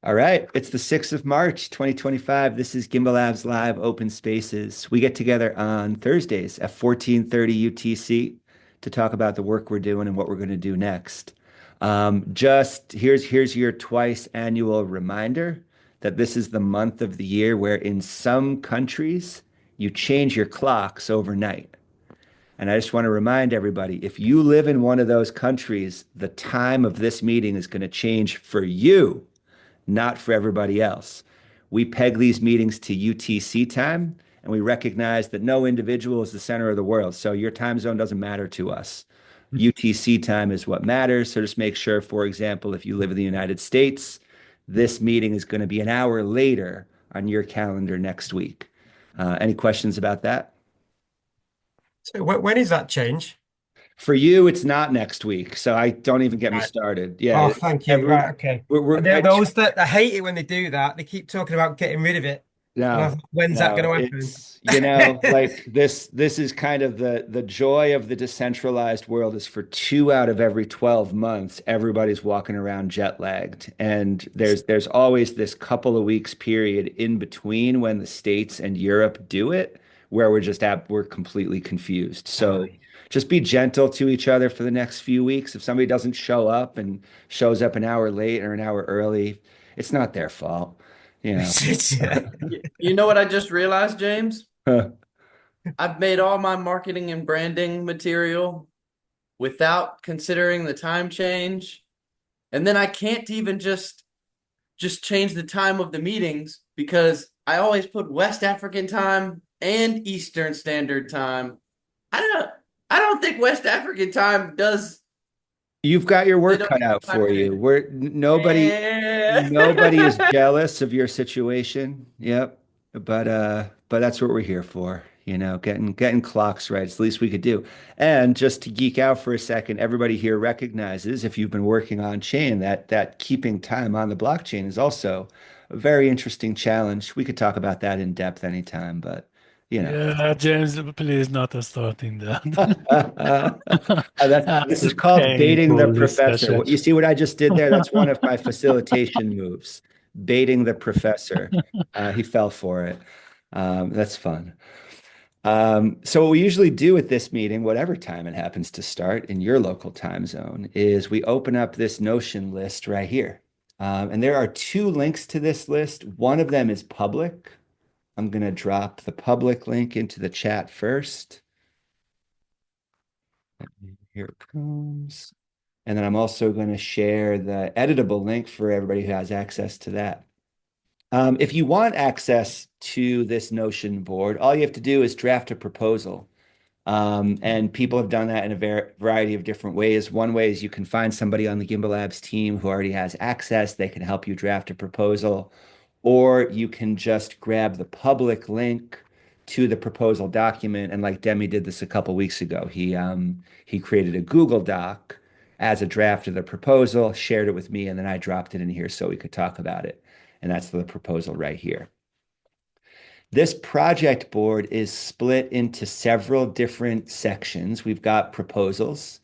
All right, it's the 6th of March, 2025. This is Gimbalabs Live Open Spaces. We get together on Thursdays at 14:30 UTC to talk about the work we're doing and what we're going to do next. Just here's your twice annual reminder that this is the month of the year where in some countries you change your clocks overnight. And I just want to remind everybody, if you live in one of those countries, the time of this meeting is going to change for you, not for everybody else. We peg these meetings to UTC time, and we recognize that no individual is the center of the world. So your time zone doesn't matter to us. UTC time is what matters. So just make sure, for example, if you live in the United States, this meeting is going to be an hour later on your calendar next week. Any questions about that? So when is that change? For you, it's not next week. So I don't even get me Right. started. Yeah, Oh, it's thank you. every Right, okay. we're I, Those that I hate it when they do that, they keep talking about getting rid of it. And I No, was like, when's that no, going it's to happen? like this is kind of the joy of the decentralized world is for 2 out of every 12 months, everybody's walking around jet lagged. And there's always this couple of weeks period in between when the States and Europe do it, where we're completely confused. So Aye. just be gentle to each other for the next few weeks. If somebody doesn't show up and shows up an hour late or an hour early, it's not their fault, you know. You know what I just realized, James? Huh. I've made all my marketing and branding material without considering the time change. And then I can't even just change the time of the meetings because I always put West African time and Eastern Standard Time. I don't I don't think West African time does You've got your they work don't cut out have time for you. change. Yeah. Nobody is jealous of your situation. Yep. But that's what we're here for, getting clocks right. It's the least we could do. And just to geek out for a second, everybody here recognizes if you've been working on chain that keeping time on the blockchain is also a very interesting challenge. We could talk about that in depth anytime, but you know. Yeah, James, please not starting that. This That's is a called baiting the painful professor. discussion. You see what I just did there? That's one of my facilitation moves, baiting the professor. He fell for it. That's fun. So what we usually do at this meeting, whatever time it happens to start in your local time zone, is we open up this Notion list right here. And there are two links to this list. One of them is public. I'm going to drop the public link into the chat first. Here it comes. And then I'm also going to share the editable link for everybody who has access to that. If you want access to this Notion board, all you have to do is draft a proposal. And people have done that in a variety of different ways. One way is you can find somebody on the Gimbal Labs team who already has access. They can help you draft a proposal, or you can just grab the public link to the proposal document. And like Demi did this a couple weeks ago, he created a Google Doc as a draft of the proposal, shared it with me, and then I dropped it in here so we could talk about it. And that's the proposal right here. This project board is split into several different sections. We've got proposals.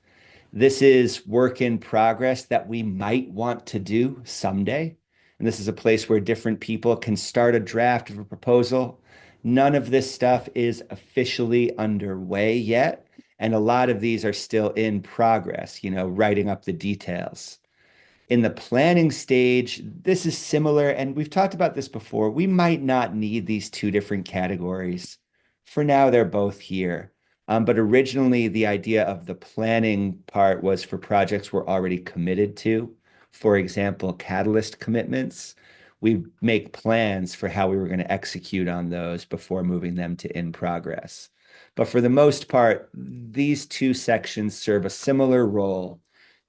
This is work in progress that we might want to do someday. And this is a place where different people can start a draft of a proposal. None of this stuff is officially underway yet. And a lot of these are still in progress, writing up the details. In the planning stage, this is similar, and we've talked about this before. We might not need these two different categories. For now, they're both here. But originally, the idea of the planning part was for projects we're already committed to. For example, catalyst commitments. We make plans for how we were going to execute on those before moving them to in progress. But for the most part, these two sections serve a similar role.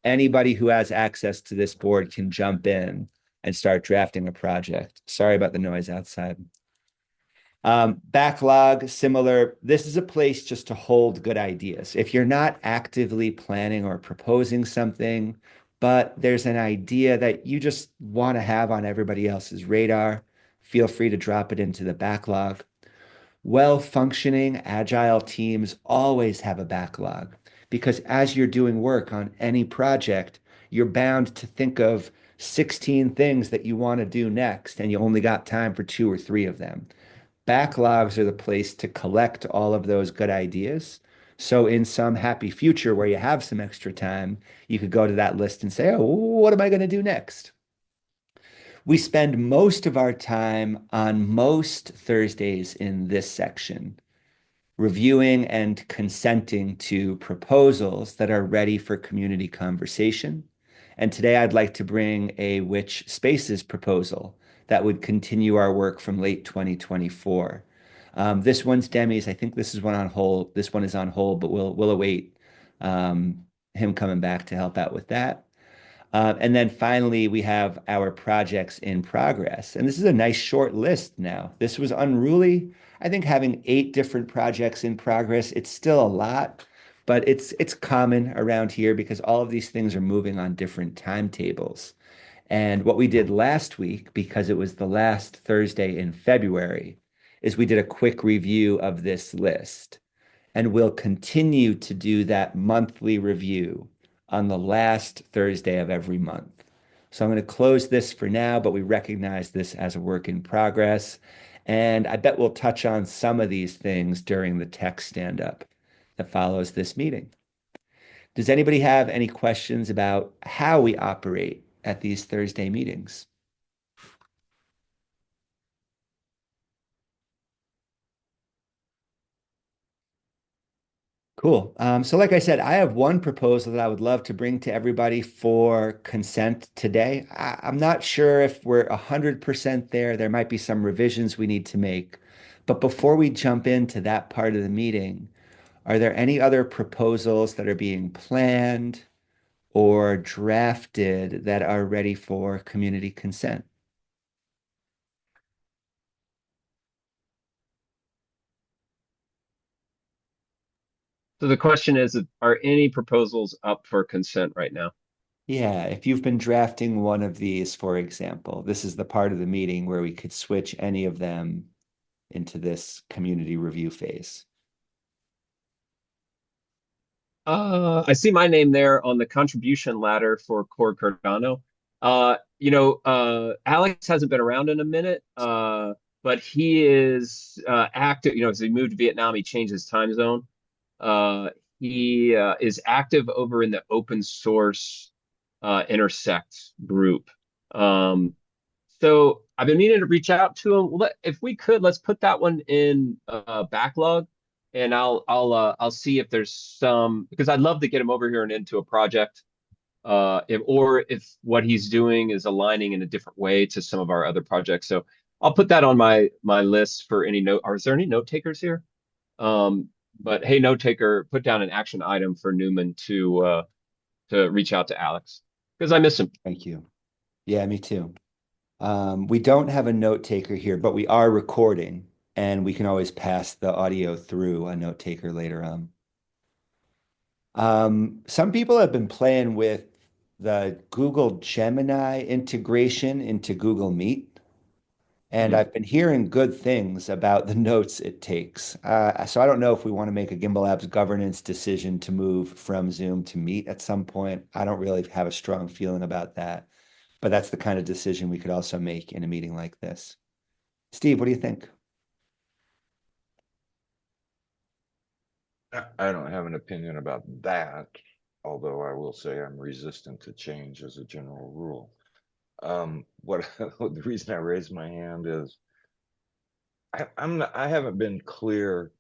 Anybody who has access to this board can jump in and start drafting a project. Sorry about the noise outside. Backlog, similar. This is a place just to hold good ideas. If you're not actively planning or proposing something, but there's an idea that you just want to have on everybody else's radar, feel free to drop it into the backlog. Well-functioning agile teams always have a backlog because as you're doing work on any project, you're bound to think of 16 things that you want to do next, and you only got time for two or three of them. Backlogs are the place to collect all of those good ideas. So in some happy future where you have some extra time, you could go to that list and say, oh, what am I going to do next? We spend most of our time on most Thursdays in this section reviewing and consenting to proposals that are ready for community conversation. And today I'd like to bring a Which Spaces proposal that would continue our work from late 2024. This one's Demi's. I think this is one on hold. This one is on hold, but we'll await him coming back to help out with that. And then finally, we have our projects in progress. And this is a nice short list now. This was unruly. I think having 8 different projects in progress, it's still a lot, but it's common around here because all of these things are moving on different timetables. And what we did last week, because it was the last Thursday in February, is we did a quick review of this list. And we'll continue to do that monthly review on the last Thursday of every month. So I'm going to close this for now, but we recognize this as a work in progress. And I bet we'll touch on some of these things during the tech stand-up that follows this meeting. Does anybody have any questions about how we operate at these Thursday meetings? Cool. So like I said, I have one proposal that I would love to bring to everybody for consent today. I'm not sure if we're 100% there. There might be some revisions we need to make. But before we jump into that part of the meeting, are there any other proposals that are being planned or drafted that are ready for community consent? So the question is, are any proposals up for consent right now? Yeah, if you've been drafting one of these, for example, this is the part of the meeting where we could switch any of them into this community review phase. I see my name there on the contribution ladder for Core Cardano. Alex hasn't been around in a minute, but he is active. As he moved to Vietnam, he changed his time zone. He is active over in the open source intersect group. So I've been meaning to reach out to him. If we could, let's put that one in backlog, and I'll see if there's some, because I'd love to get him over here and into a project. If what he's doing is aligning in a different way to some of our other projects. So I'll put that on my list for any note. Is there any note takers here? But hey, note taker, put down an action item for Newman to reach out to Alex because I miss him. Thank you. Yeah, me too. We don't have a note taker here, but we are recording, and we can always pass the audio through a note taker later on. Some people have been playing with the Google Gemini integration into Google Meet. And I've been hearing good things about the notes it takes. So I don't know if we want to make a Gimbalabs governance decision to move from Zoom to Meet at some point. I don't really have a strong feeling about that, but that's the kind of decision we could also make in a meeting like this. Steve, what do you think? I don't have an opinion about that, although I will say I'm resistant to change as a general rule. The reason I raised my hand is I haven't been clear.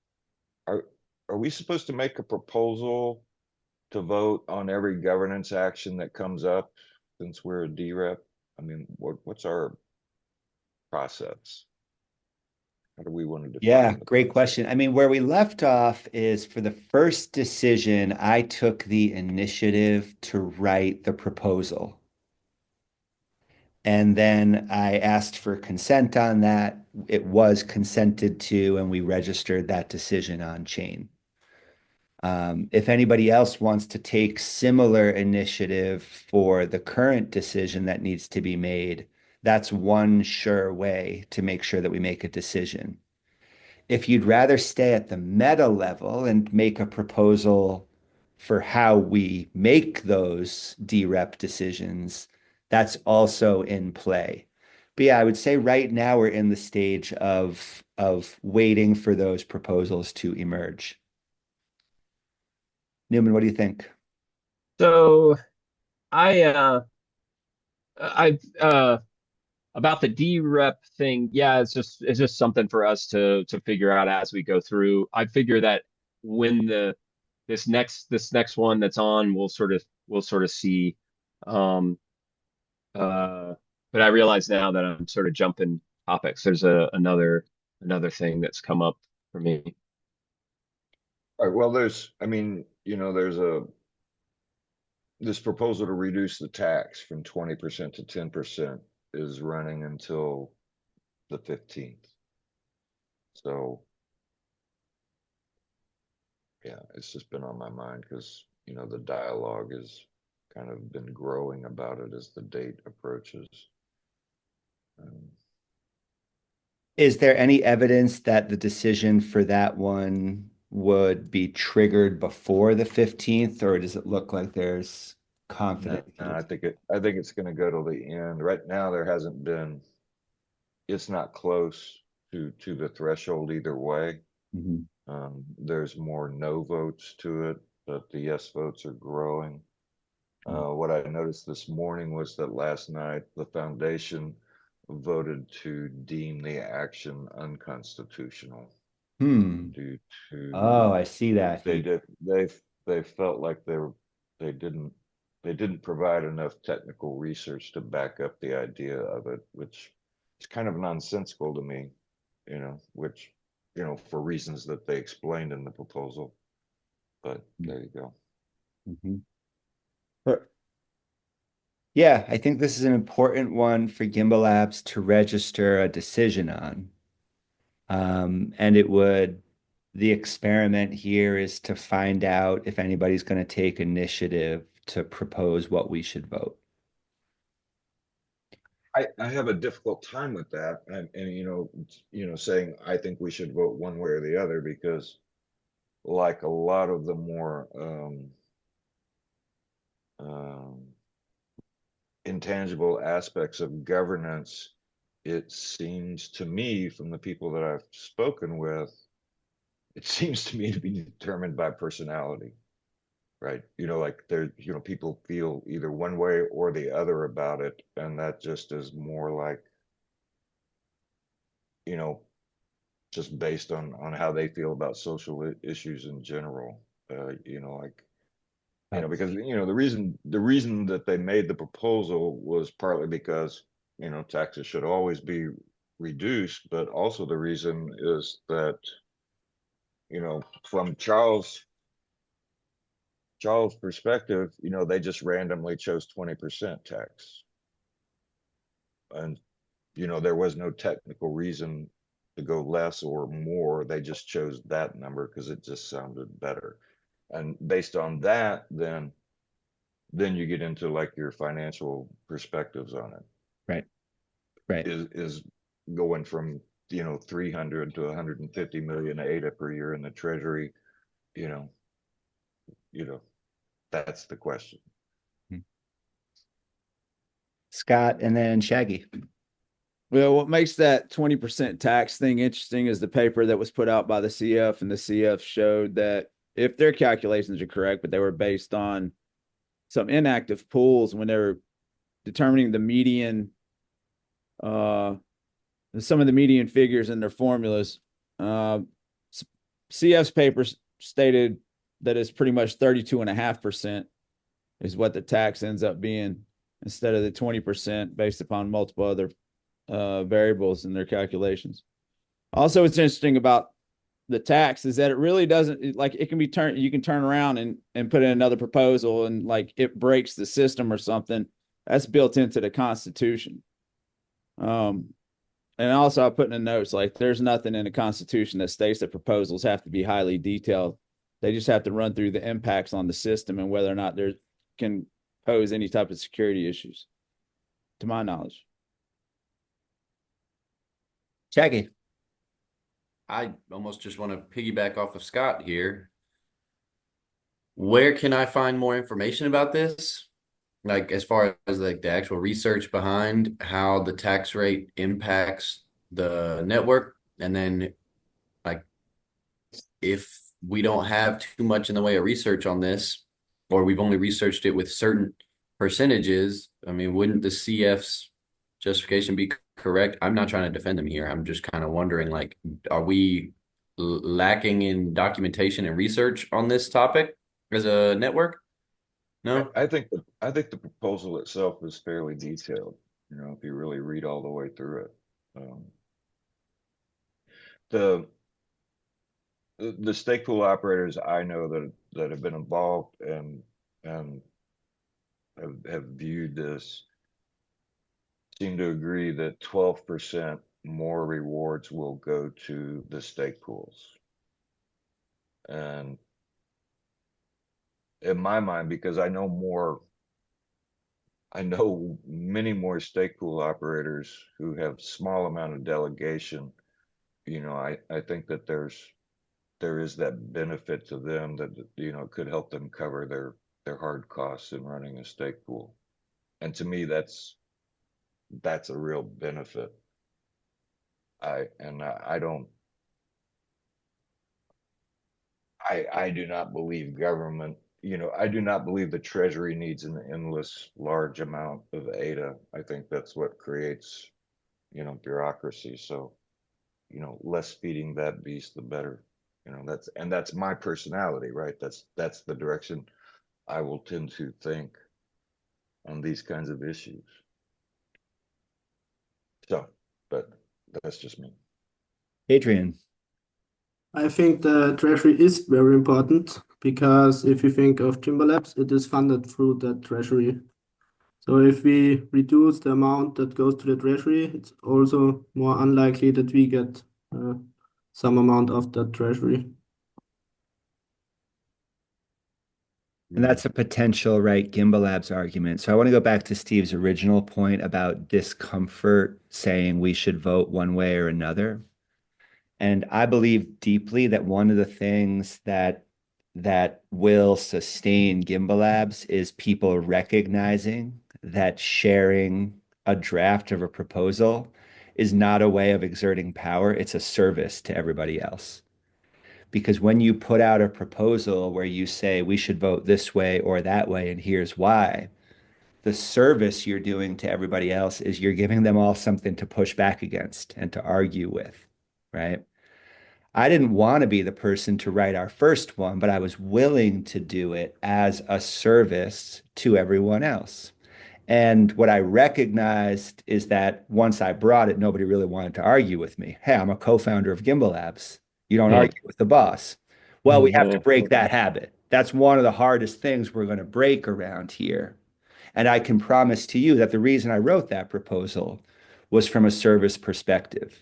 Are we supposed to make a proposal to vote on every governance action that comes up since we're a DREP? I mean, what's our process? How do we want to define Yeah, the great process? question. I mean, where we left off is for the first decision, I took the initiative to write the proposal. And then I asked for consent on that. It was consented to, and we registered that decision on chain. If anybody else wants to take similar initiative for the current decision that needs to be made, that's one sure way to make sure that we make a decision. If you'd rather stay at the meta level and make a proposal for how we make those DREP decisions, that's also in play. But yeah, I would say right now we're in the stage of waiting for those proposals to emerge. Newman, what do you think? So I about the DREP thing, yeah, it's just something for us to figure out as we go through. I figure that when this next one that's on, we'll sort of see. Um, uh, but I realize now that I'm sort of jumping topics. There's another thing that's come up for me. All right, well, I mean, there's this proposal to reduce the tax from 20% to 10% is running until the 15th. So, yeah, it's just been on my mind because, the dialogue has kind of been growing about it as the date approaches. Is there any evidence that the decision for that one would be triggered before the 15th, or does it look like there's No, confidence? I think it's going to go till the end. Right now, it's not close to the threshold either way. Mhm. There's more no votes to it, but the yes votes are growing. What I noticed this morning was that last night the foundation voted to deem the action unconstitutional Hmm. due Oh, to I see that. they felt like they didn't they didn't provide enough technical research to back up the idea of it, which is kind of nonsensical to me, which for reasons that they explained in the proposal. But there you go. Mhm. But yeah, I think this is an important one for Gimbalabs to register a decision on. And the experiment here is to find out if anybody's going to take initiative to propose what we should vote. I have a difficult time with that, and saying I think we should vote one way or the other because, like a lot of the more um, intangible aspects of governance, it seems to me from the people that I've spoken with, it seems to me to be determined by personality, right? Like people feel either one way or the other about it, and that just is more like, you know, just based on how they feel about social issues in general. Like because the reason that they made the proposal was partly because taxes should always be reduced, but also the reason is that from Charles' perspective, they just randomly chose 20% tax, and there was no technical reason to go less or more. They just chose that number because it just sounded better. And based on that, then you get into like your financial perspectives on it. Right. Right. Is going from 300 to 150 million ADA per year in the treasury, you know, that's the question. Scott and then Shaggy. Well, what makes that 20% tax thing interesting is the paper that was put out by the CF, and the CF showed that if their calculations are correct, but they were based on some inactive pools when they were determining the median, some of the median figures in their formulas. CF's paper stated that it's pretty much 32.5% is what the tax ends up being instead of the 20% based upon multiple other variables in their calculations. Also, what's interesting about the tax is that it really doesn't, like, it can be turned, you can turn around and put in another proposal and like it breaks the system or something. That's built into the Constitution. And also I put in the notes, like, there's nothing in the Constitution that states that proposals have to be highly detailed. They just have to run through the impacts on the system and whether or not there can pose any type of security issues, to my knowledge. Shaggy. I almost just want to piggyback off of Scott here. Where can I find more information about this? like as far as like the actual research behind how the tax rate impacts the network, and then like if we don't have too much in the way of research on this, or we've only researched it with certain percentages, I mean, wouldn't the CF's justification be correct? I'm not trying to defend them here. I'm just kind of wondering, like, are we lacking in documentation and research on this topic as a network? No? I think the proposal itself is fairly detailed, you know, if you really read all the way through it. Um, the the stake pool operators I know that have been involved and have viewed this seem to agree that 12% more rewards will go to the stake pools. And in my mind, because I know many more stake pool operators who have small amount of delegation. You know, I think that there is that benefit to them that, you know, could help them cover their hard costs in running a stake pool. And to me, that's a real benefit. I don't I do not believe government, you know, I do not believe the treasury needs an endless large amount of ADA. I think that's what creates, you know, bureaucracy. So, you know, less feeding that beast, the better. You know, that's my personality, right? That's the direction I will tend to think on these kinds of issues. So, but that's just me. Adrian. I think the treasury is very important because if you think of Gimbalabs, it is funded through the treasury. So if we reduce the amount that goes to the treasury, it's also more unlikely that we get some amount of that treasury. And that's a potential, right, Gimbalabs argument. So I want to go back to Steve's original point about discomfort saying we should vote one way or another. And I believe deeply that one of the things that will sustain Gimbalabs is people recognizing that sharing a draft of a proposal is not a way of exerting power, it's a service to everybody else. Because when you put out a proposal where you say we should vote this way or that way, and here's why, the service you're doing to everybody else is you're giving them all something to push back against and to argue with, right? I didn't want to be the person to write our first one, but I was willing to do it as a service to everyone else. And what I recognized is that once I brought it, nobody really wanted to argue with me. Hey, I'm a co-founder of Gimbalabs. You don't argue with the boss. Well, we have to break that habit. That's one of the hardest things we're going to break around here. And I can promise to you that the reason I wrote that proposal was from a service perspective.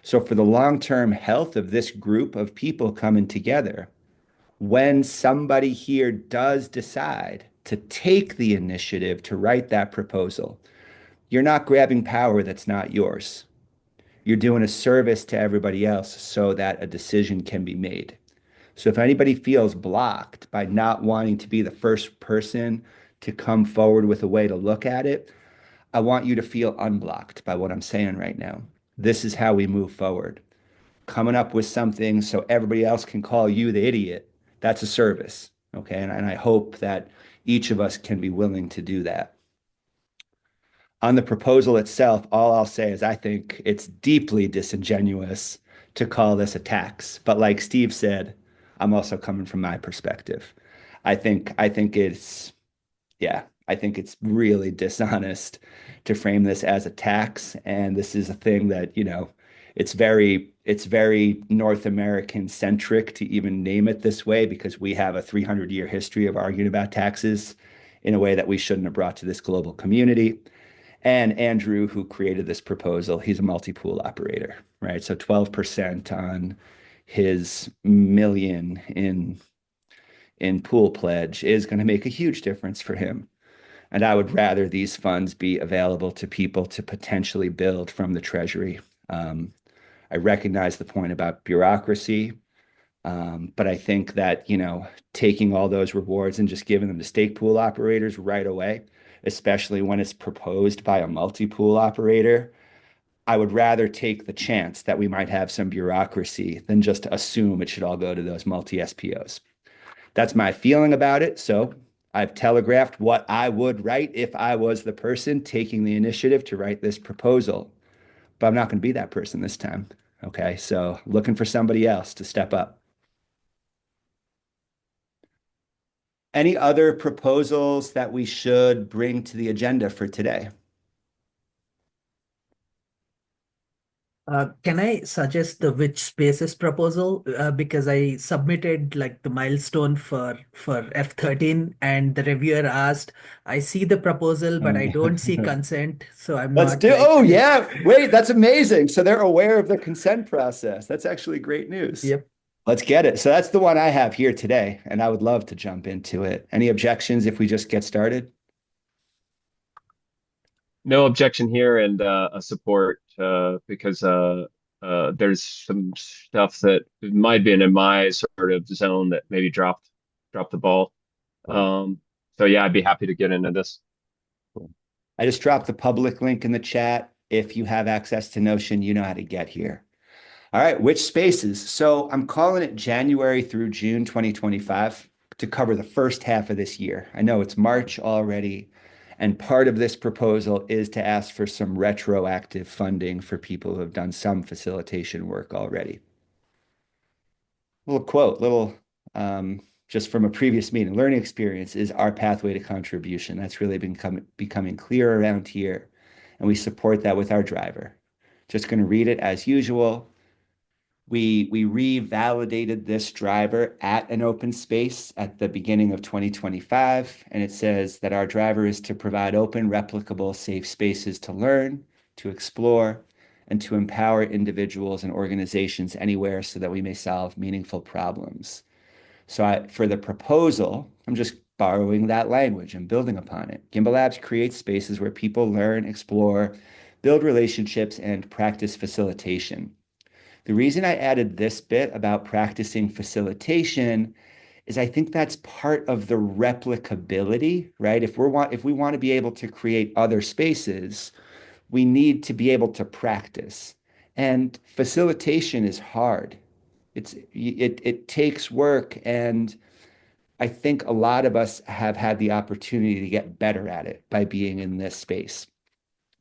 So for the long-term health of this group of people coming together, when somebody here does decide to take the initiative to write that proposal, you're not grabbing power that's not yours. You're doing a service to everybody else so that a decision can be made. So if anybody feels blocked by not wanting to be the first person to come forward with a way to look at it, I want you to feel unblocked by what I'm saying right now. This is how we move forward. Coming up with something so everybody else can call you the idiot, that's a service. Okay. And I hope that each of us can be willing to do that. On the proposal itself, all I'll say is I think it's deeply disingenuous to call this a tax. But like Steve said, I'm also coming from my perspective. I think it's yeah, I think it's really dishonest to frame this as a tax. And this is a thing that, you know, it's very North American centric to even name it this way because we have a 300-year history of arguing about taxes in a way that we shouldn't have brought to this global community. And Andrew, who created this proposal, he's a multi-pool operator, right? So 12% on his million in pool pledge is going to make a huge difference for him. And I would rather these funds be available to people to potentially build from the Treasury. I recognize the point about bureaucracy, But I think that, taking all those rewards and just giving them to stake pool operators right away, especially when it's proposed by a multi-pool operator, I would rather take the chance that we might have some bureaucracy than just assume it should all go to those multi-SPOs. That's my feeling about it. So I've telegraphed what I would write if I was the person taking the initiative to write this proposal. But I'm not going to be that person this time. Okay. So looking for somebody else to step up. Any other proposals that we should bring to the agenda for today? Can I suggest the which spaces proposal? Because I submitted like the milestone for F13 and the reviewer asked, I see the proposal, but I don't see consent. So I'm Let's not do. like, Oh, yeah. Wait, that's amazing. So they're aware of the consent process. That's actually great news. Yep. Let's get it. So that's the one I have here today, and I would love to jump into it. Any objections if we just get started? No objection here, and a support because there's some stuff that might be in my sort of zone that maybe dropped the ball. So yeah, I'd be happy to get into this. Cool. I just dropped the public link in the chat. If you have access to Notion, you know how to get here. All right, which spaces? So I'm calling it January through June 2025 to cover the first half of this year. I know it's March already, and part of this proposal is to ask for some retroactive funding for people who have done some facilitation work already. Little quote, just from a previous meeting, learning experience is our pathway to contribution. That's really been becoming clear around here, and we support that with our driver. Just going to read it as usual. We revalidated this driver at an open space at the beginning of 2025, and it says that our driver is to provide open, replicable, safe spaces to learn, to explore, and to empower individuals and organizations anywhere so that we may solve meaningful problems. So for the proposal, I'm just borrowing that language and building upon it. Gimbalabs creates spaces where people learn, explore, build relationships, and practice facilitation. The reason I added this bit about practicing facilitation is I think that's part of the replicability, right? If we want to be able to create other spaces, we need to be able to practice. And facilitation is hard. It takes work, and I think a lot of us have had the opportunity to get better at it by being in this space.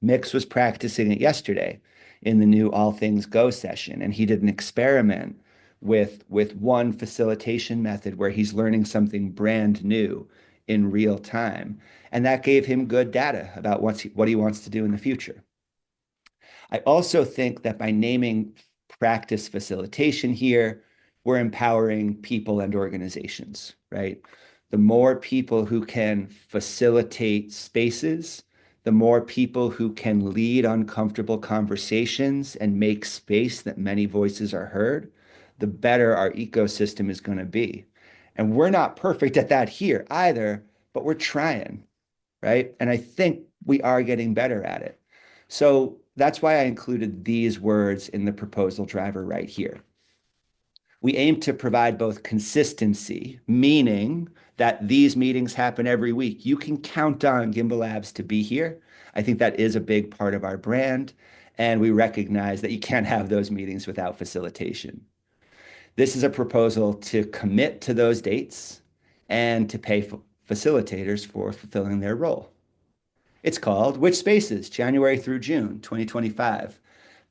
Mix was practicing it yesterday in the new All Things Go session, and he did an experiment with one facilitation method where he's learning something brand new in real time. And that gave him good data about what he wants to do in the future. I also think that by naming practice facilitation here, we're empowering people and organizations, right? The more people who can facilitate spaces, the more people who can lead uncomfortable conversations and make space that many voices are heard, the better our ecosystem is going to be. And we're not perfect at that here either, but we're trying, right? And I think we are getting better at it. So that's why I included these words in the proposal driver right here. We aim to provide both consistency, meaning that these meetings happen every week. You can count on Gimbalabs to be here. I think that is a big part of our brand, and we recognize that you can't have those meetings without facilitation. This is a proposal to commit to those dates and to pay facilitators for fulfilling their role. It's called Which Spaces, January through June 2025.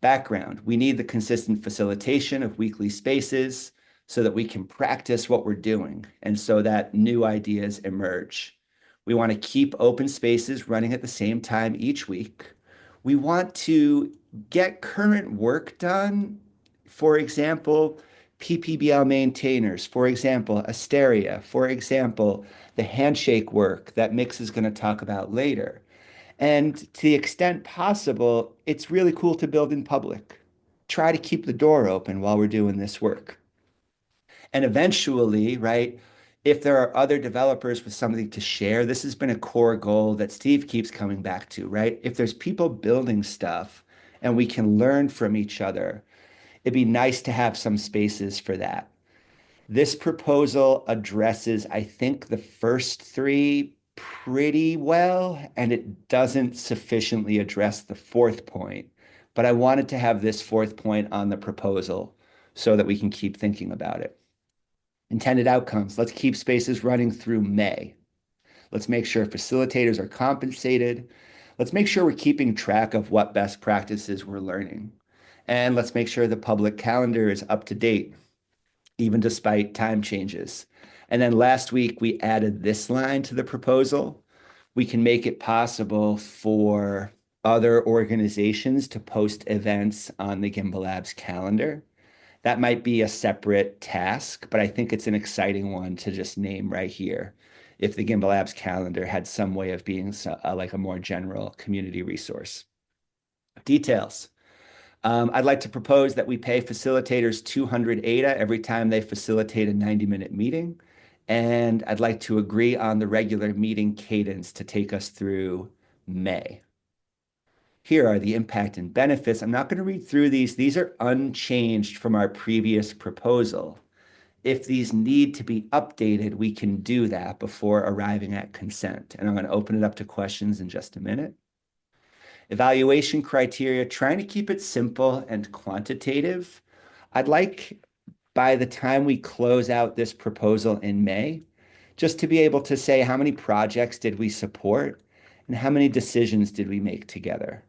Background, we need the consistent facilitation of weekly spaces so that we can practice what we're doing and so that new ideas emerge. We want to keep open spaces running at the same time each week. We want to get current work done. For example, PPBL maintainers, for example, Asteria, for example, the handshake work that Mix is going to talk about later. And to the extent possible, it's really cool to build in public. Try to keep the door open while we're doing this work. And eventually, right, if there are other developers with something to share, this has been a core goal that Steve keeps coming back to, right? If there's people building stuff and we can learn from each other, it'd be nice to have some spaces for that. This proposal addresses, I think, the first three pretty well, and it doesn't sufficiently address the fourth point. But I wanted to have this fourth point on the proposal so that we can keep thinking about it. Intended outcomes. Let's keep spaces running through May. Let's make sure facilitators are compensated. Let's make sure we're keeping track of what best practices we're learning. And let's make sure the public calendar is up to date, even despite time changes. And then last week, we added this line to the proposal. We can make it possible for other organizations to post events on the Gimbalabs calendar. That might be a separate task, but I think it's an exciting one to just name right here. If the Gimbalabs calendar had some way of being like a more general community resource. Details. I'd like to propose that we pay facilitators 200 ADA every time they facilitate a 90-minute meeting. And I'd like to agree on the regular meeting cadence to take us through May. Here are the impact and benefits. I'm not going to read through these. These are unchanged from our previous proposal. If these need to be updated, we can do that before arriving at consent. And I'm going to open it up to questions in just a minute. Evaluation criteria, trying to keep it simple and quantitative. I'd like, by the time we close out this proposal in May, just to be able to say how many projects did we support and how many decisions did we make together.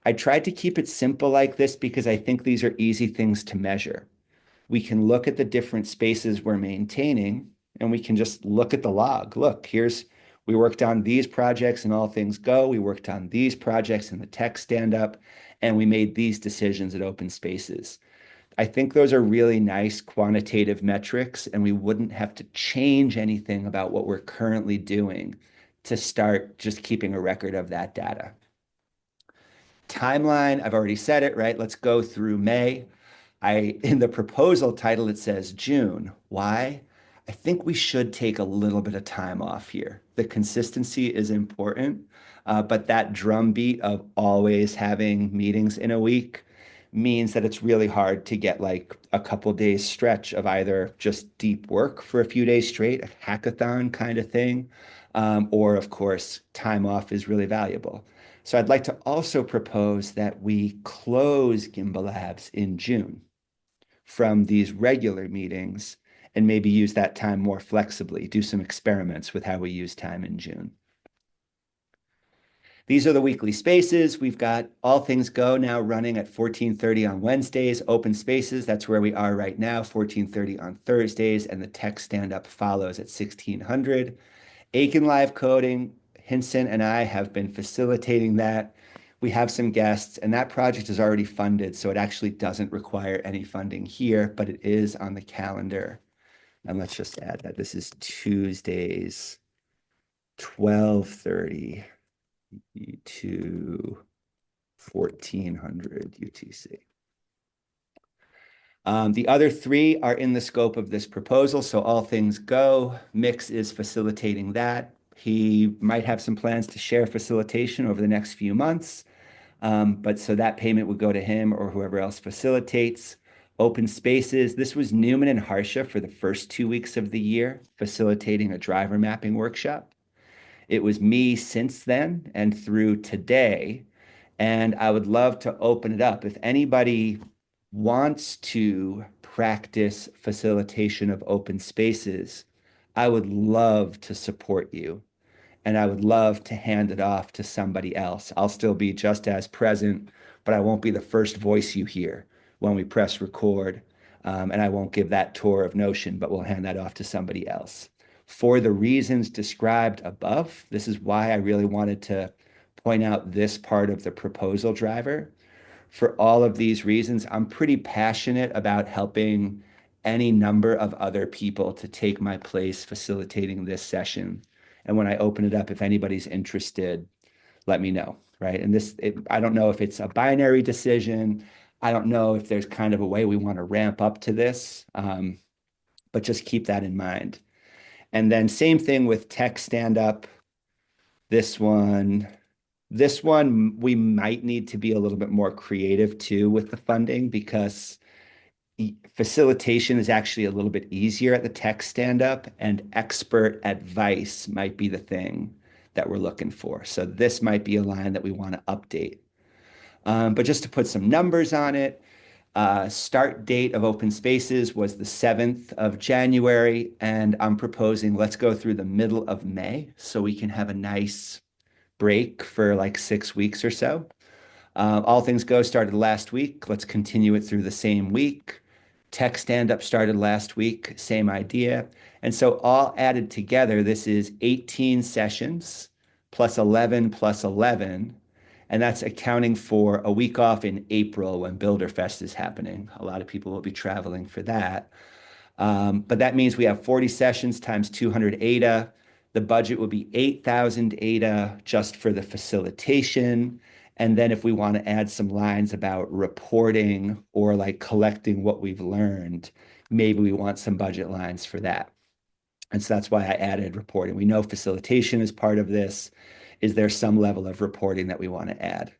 I tried to keep it simple like this because I think these are easy things to measure. We can look at the different spaces we're maintaining and we can just look at the log. Look, we worked on these projects in All Things Go. We worked on these projects in the tech stand-up, and we made these decisions at Open Spaces. I think those are really nice quantitative metrics, and we wouldn't have to change anything about what we're currently doing to start just keeping a record of that data. Timeline, I've already said it, right? Let's go through May. In the proposal title, it says June. Why? I think we should take a little bit of time off here. The consistency is important, but that drumbeat of always having meetings in a week means that it's really hard to get like a couple days stretch of either just deep work for a few days straight, a hackathon kind of thing, or of course, time off is really valuable. So I'd like to also propose that we close Gimbalabs in June from these regular meetings and maybe use that time more flexibly, do some experiments with how we use time in June. These are the weekly spaces. We've got All Things Go now running at 14:30 on Wednesdays, Open Spaces, that's where we are right now, 14:30 on Thursdays, and the tech stand-up follows at 1600. Aiken Live Coding, Hinson and I have been facilitating that. We have some guests, and that project is already funded, so it actually doesn't require any funding here, but it is on the calendar. And let's just add that this is Tuesdays, 12:30 to 1400 UTC. The other three are in the scope of this proposal, so All Things Go. Mix is facilitating that. He might have some plans to share facilitation over the next few months, but so that payment would go to him or whoever else facilitates. Open Spaces, this was Newman and Harsha for the first 2 weeks of the year, facilitating a driver mapping workshop. It was me since then and through today, and I would love to open it up. If anybody wants to practice facilitation of open spaces, I would love to support you. And I would love to hand it off to somebody else. I'll still be just as present, but I won't be the first voice you hear when we press record. And I won't give that tour of Notion, but we'll hand that off to somebody else. For the reasons described above, this is why I really wanted to point out this part of the proposal driver. For all of these reasons, I'm pretty passionate about helping any number of other people to take my place facilitating this session. And when I open it up, if anybody's interested, let me know, right? And I don't know if it's a binary decision. I don't know if there's kind of a way we want to ramp up to this, but just keep that in mind. And then same thing with tech stand-up. This one, we might need to be a little bit more creative too with the funding because facilitation is actually a little bit easier at the tech stand-up, and expert advice might be the thing that we're looking for. So this might be a line that we want to update. But just to put some numbers on it, start date of Open Spaces was the 7th of January, and I'm proposing let's go through the middle of May so we can have a nice break for like 6 weeks or so. All Things Go started last week. Let's continue it through the same week. Tech Stand Up started last week, same idea. And so all added together, this is 18 sessions plus 11 plus 11. And that's accounting for a week off in April when Builderfest is happening. A lot of people will be traveling for that. But that means we have 40 sessions times 200 ADA. The budget will be 8,000 ADA just for the facilitation. And then if we want to add some lines about reporting or like collecting what we've learned, maybe we want some budget lines for that. And so that's why I added reporting. We know facilitation is part of this. Is there some level of reporting that we want to add?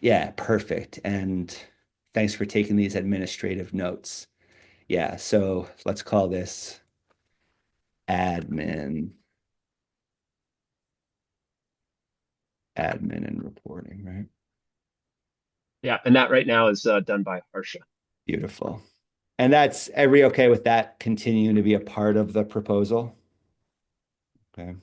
Yeah, perfect. And thanks for taking these administrative notes. Yeah, so let's call this admin and reporting, right? Yeah, and that right now is done by Harsha. Beautiful. And that's, are we okay with that continuing to be a part of the proposal? Okay.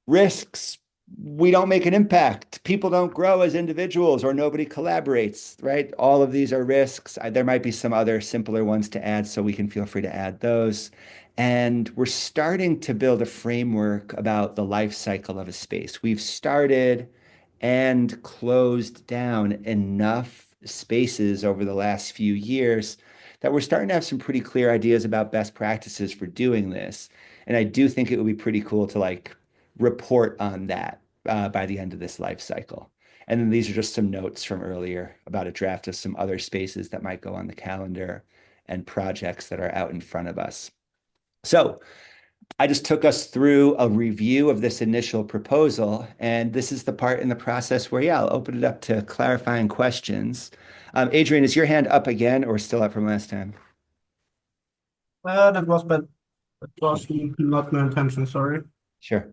Risks, we don't make an impact. People don't grow as individuals or nobody collaborates, right? All of these are risks. There might be some other simpler ones to add, so we can feel free to add those. And we're starting to build a framework about the life cycle of a space. We've started and closed down enough spaces over the last few years that we're starting to have some pretty clear ideas about best practices for doing this. And I do think it would be pretty cool to like report on that by the end of this life cycle. And then these are just some notes from earlier about a draft of some other spaces that might go on the calendar and projects that are out in front of us. So I just took us through a review of this initial proposal, and this is the part in the process where, yeah, I'll open it up to clarifying questions. Adrian, is your hand up again or still up from last time? That was bad. That was not my intention, sorry. Sure.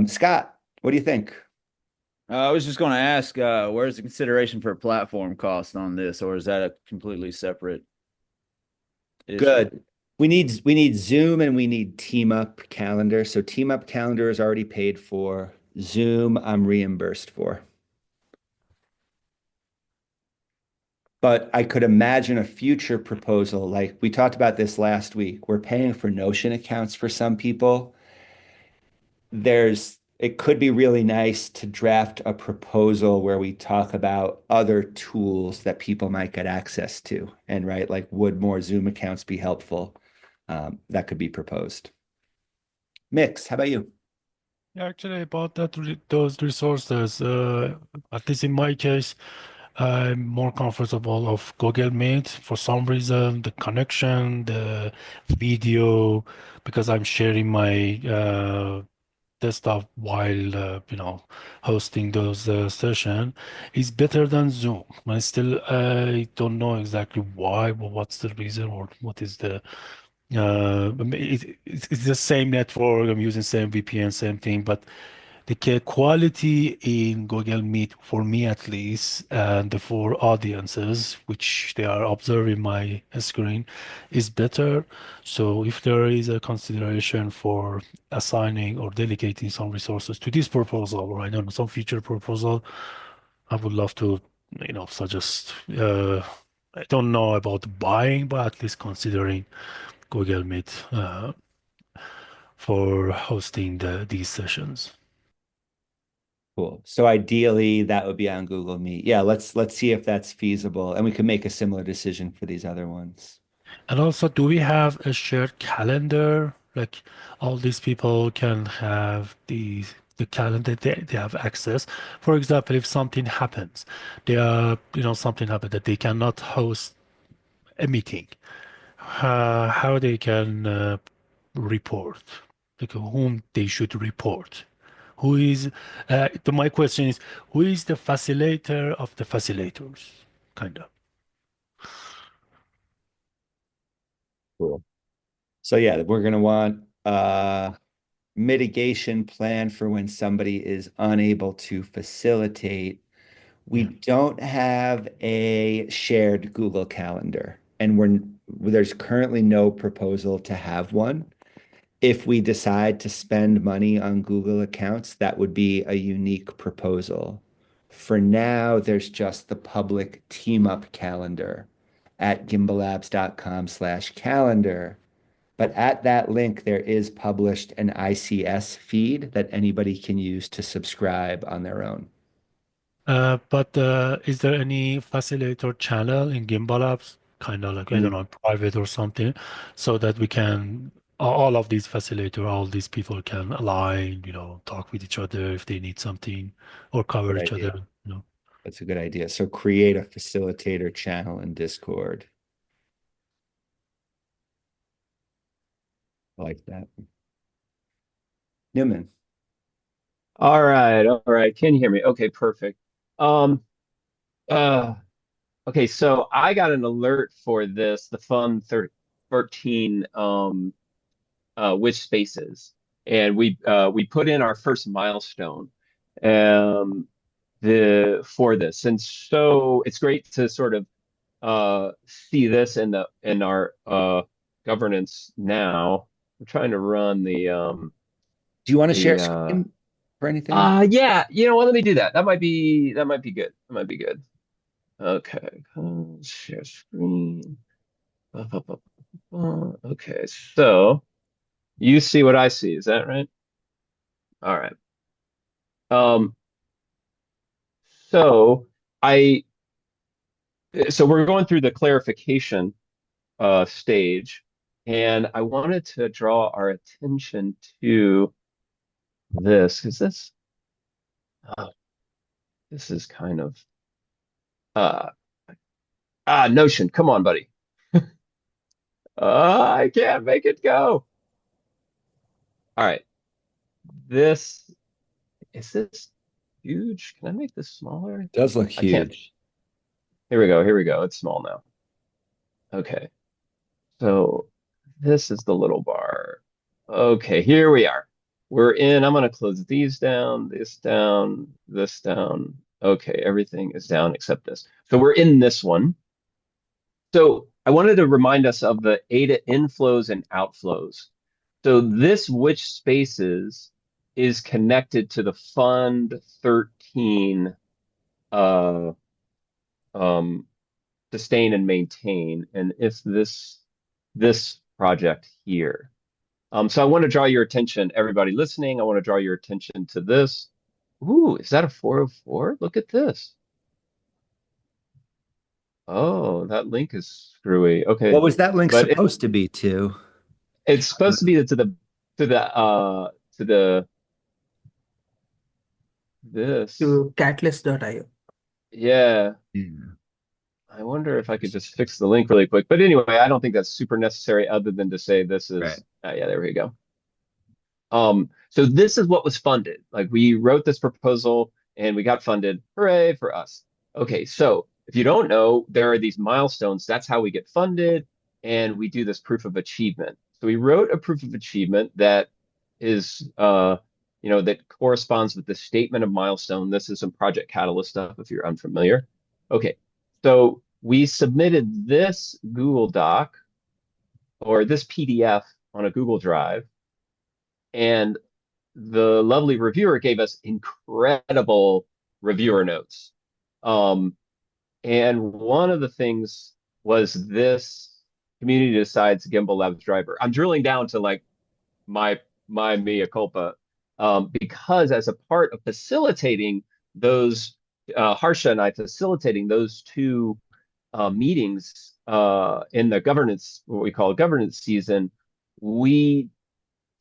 Scott, what do you think? I was just going to ask, where's the consideration for platform cost on this, or is that a completely separate issue? Good. We need Zoom and we need Team Up Calendar. So Team Up Calendar is already paid for. Zoom, I'm reimbursed for. But I could imagine a future proposal, like we talked about this last week. We're paying for Notion accounts for some people. It could be really nice to draft a proposal where we talk about other tools that people might get access to. And right, like would more Zoom accounts be helpful? That could be proposed. Mix, how about you? Yeah, actually, about those resources, at least in my case, I'm more comfortable of Google Meet for some reason, the connection, the video, because I'm sharing my desktop while hosting those session is better than Zoom. I still I don't know exactly why, but what's the reason or what is the I mean, it's the same network. I'm using same VPN, same thing, but the quality in Google Meet, for me at least, and for audiences, which they are observing my screen, is better. So if there is a consideration for assigning or delegating some resources to this proposal, or I don't know, some future proposal, I would love to, suggest. I don't know about buying, but at least considering Google Meet for hosting these sessions. Cool. So ideally that would be on Google Meet. Yeah, let's see if that's feasible. And we can make a similar decision for these other ones. And also, do we have a shared calendar? Like all these people can have the calendar, they have access. For example, if something happens, something happened that they cannot host a meeting, how they can report, like whom they should report. Who is, my question is, who is the facilitator of the facilitators? Kind of. Cool. So yeah, we're going to want a mitigation plan for when somebody is unable to facilitate. We don't have a shared Google Calendar, and there's currently no proposal to have one. If we decide to spend money on Google accounts, that would be a unique proposal. For now, there's just the public team up calendar at gimbalabs.com/calendar. But at that link, there is published an ICS feed that anybody can use to subscribe on their own. But is there any facilitator channel in Gimbalabs, kind of like, I don't know, private or something, so that we can, all of these facilitator, all these people can align, talk with each other if they need something or cover Good each other, idea. That's a good idea. So create a facilitator channel in Discord. I like that. Newman. All right, all right. Can you hear me? Okay, perfect. Um, uh, okay, so I got an alert for this, the Fun 13 which spaces, and we put in our first milestone the for this, and so it's great to sort of see this in our governance now. I'm trying to run Do you want to share the screen for anything? yeah, you know what? Let me do that. That might be good. That might be good. Okay, share screen. Okay, so you see what I see, is that right? All right. Um, so I so we're going through the clarification stage, and I wanted to draw our attention to this because uh, this is kind of uh Notion. Come on, buddy. I can't make it go. All right. This is this huge? Can I make this smaller? It does look I can't. huge. Here we go. Here we go. It's small now. Okay. So this is the little bar. Okay, here we are. We're in. I'm going to close these down, this down, this down. Okay, everything is down except this. So we're in this one. So I wanted to remind us of the ADA inflows and outflows. So this which spaces is connected to the Fund 13 uh, um, sustain and maintain, and if this project here. So I want to draw your attention, everybody listening. I want to draw your attention to this. Ooh, is that a 404? Look at this. Oh, that link is screwy. Okay, What was that link but supposed to be to? it's supposed to be to the this. To catalyst.io. Yeah. I wonder if I could just fix the link really quick. But anyway, I don't think that's super necessary other than to say this is, Right. Yeah, there we go. So this is what was funded. Like we wrote this proposal and we got funded. Hooray for us. Okay, so if you don't know, there are these milestones. That's how we get funded, and we do this proof of achievement. So we wrote a proof of achievement that is, that corresponds with the statement of milestone. This is some Project Catalyst stuff if you're unfamiliar. Okay, so we submitted this Google Doc or this PDF on a Google Drive, and the lovely reviewer gave us incredible reviewer notes. And one of the things was this community decides Gimbalabs driver. I'm drilling down to like my mea culpa, because as a part of facilitating those, Harsha and I facilitating those two meetings in the governance, what we call governance season, we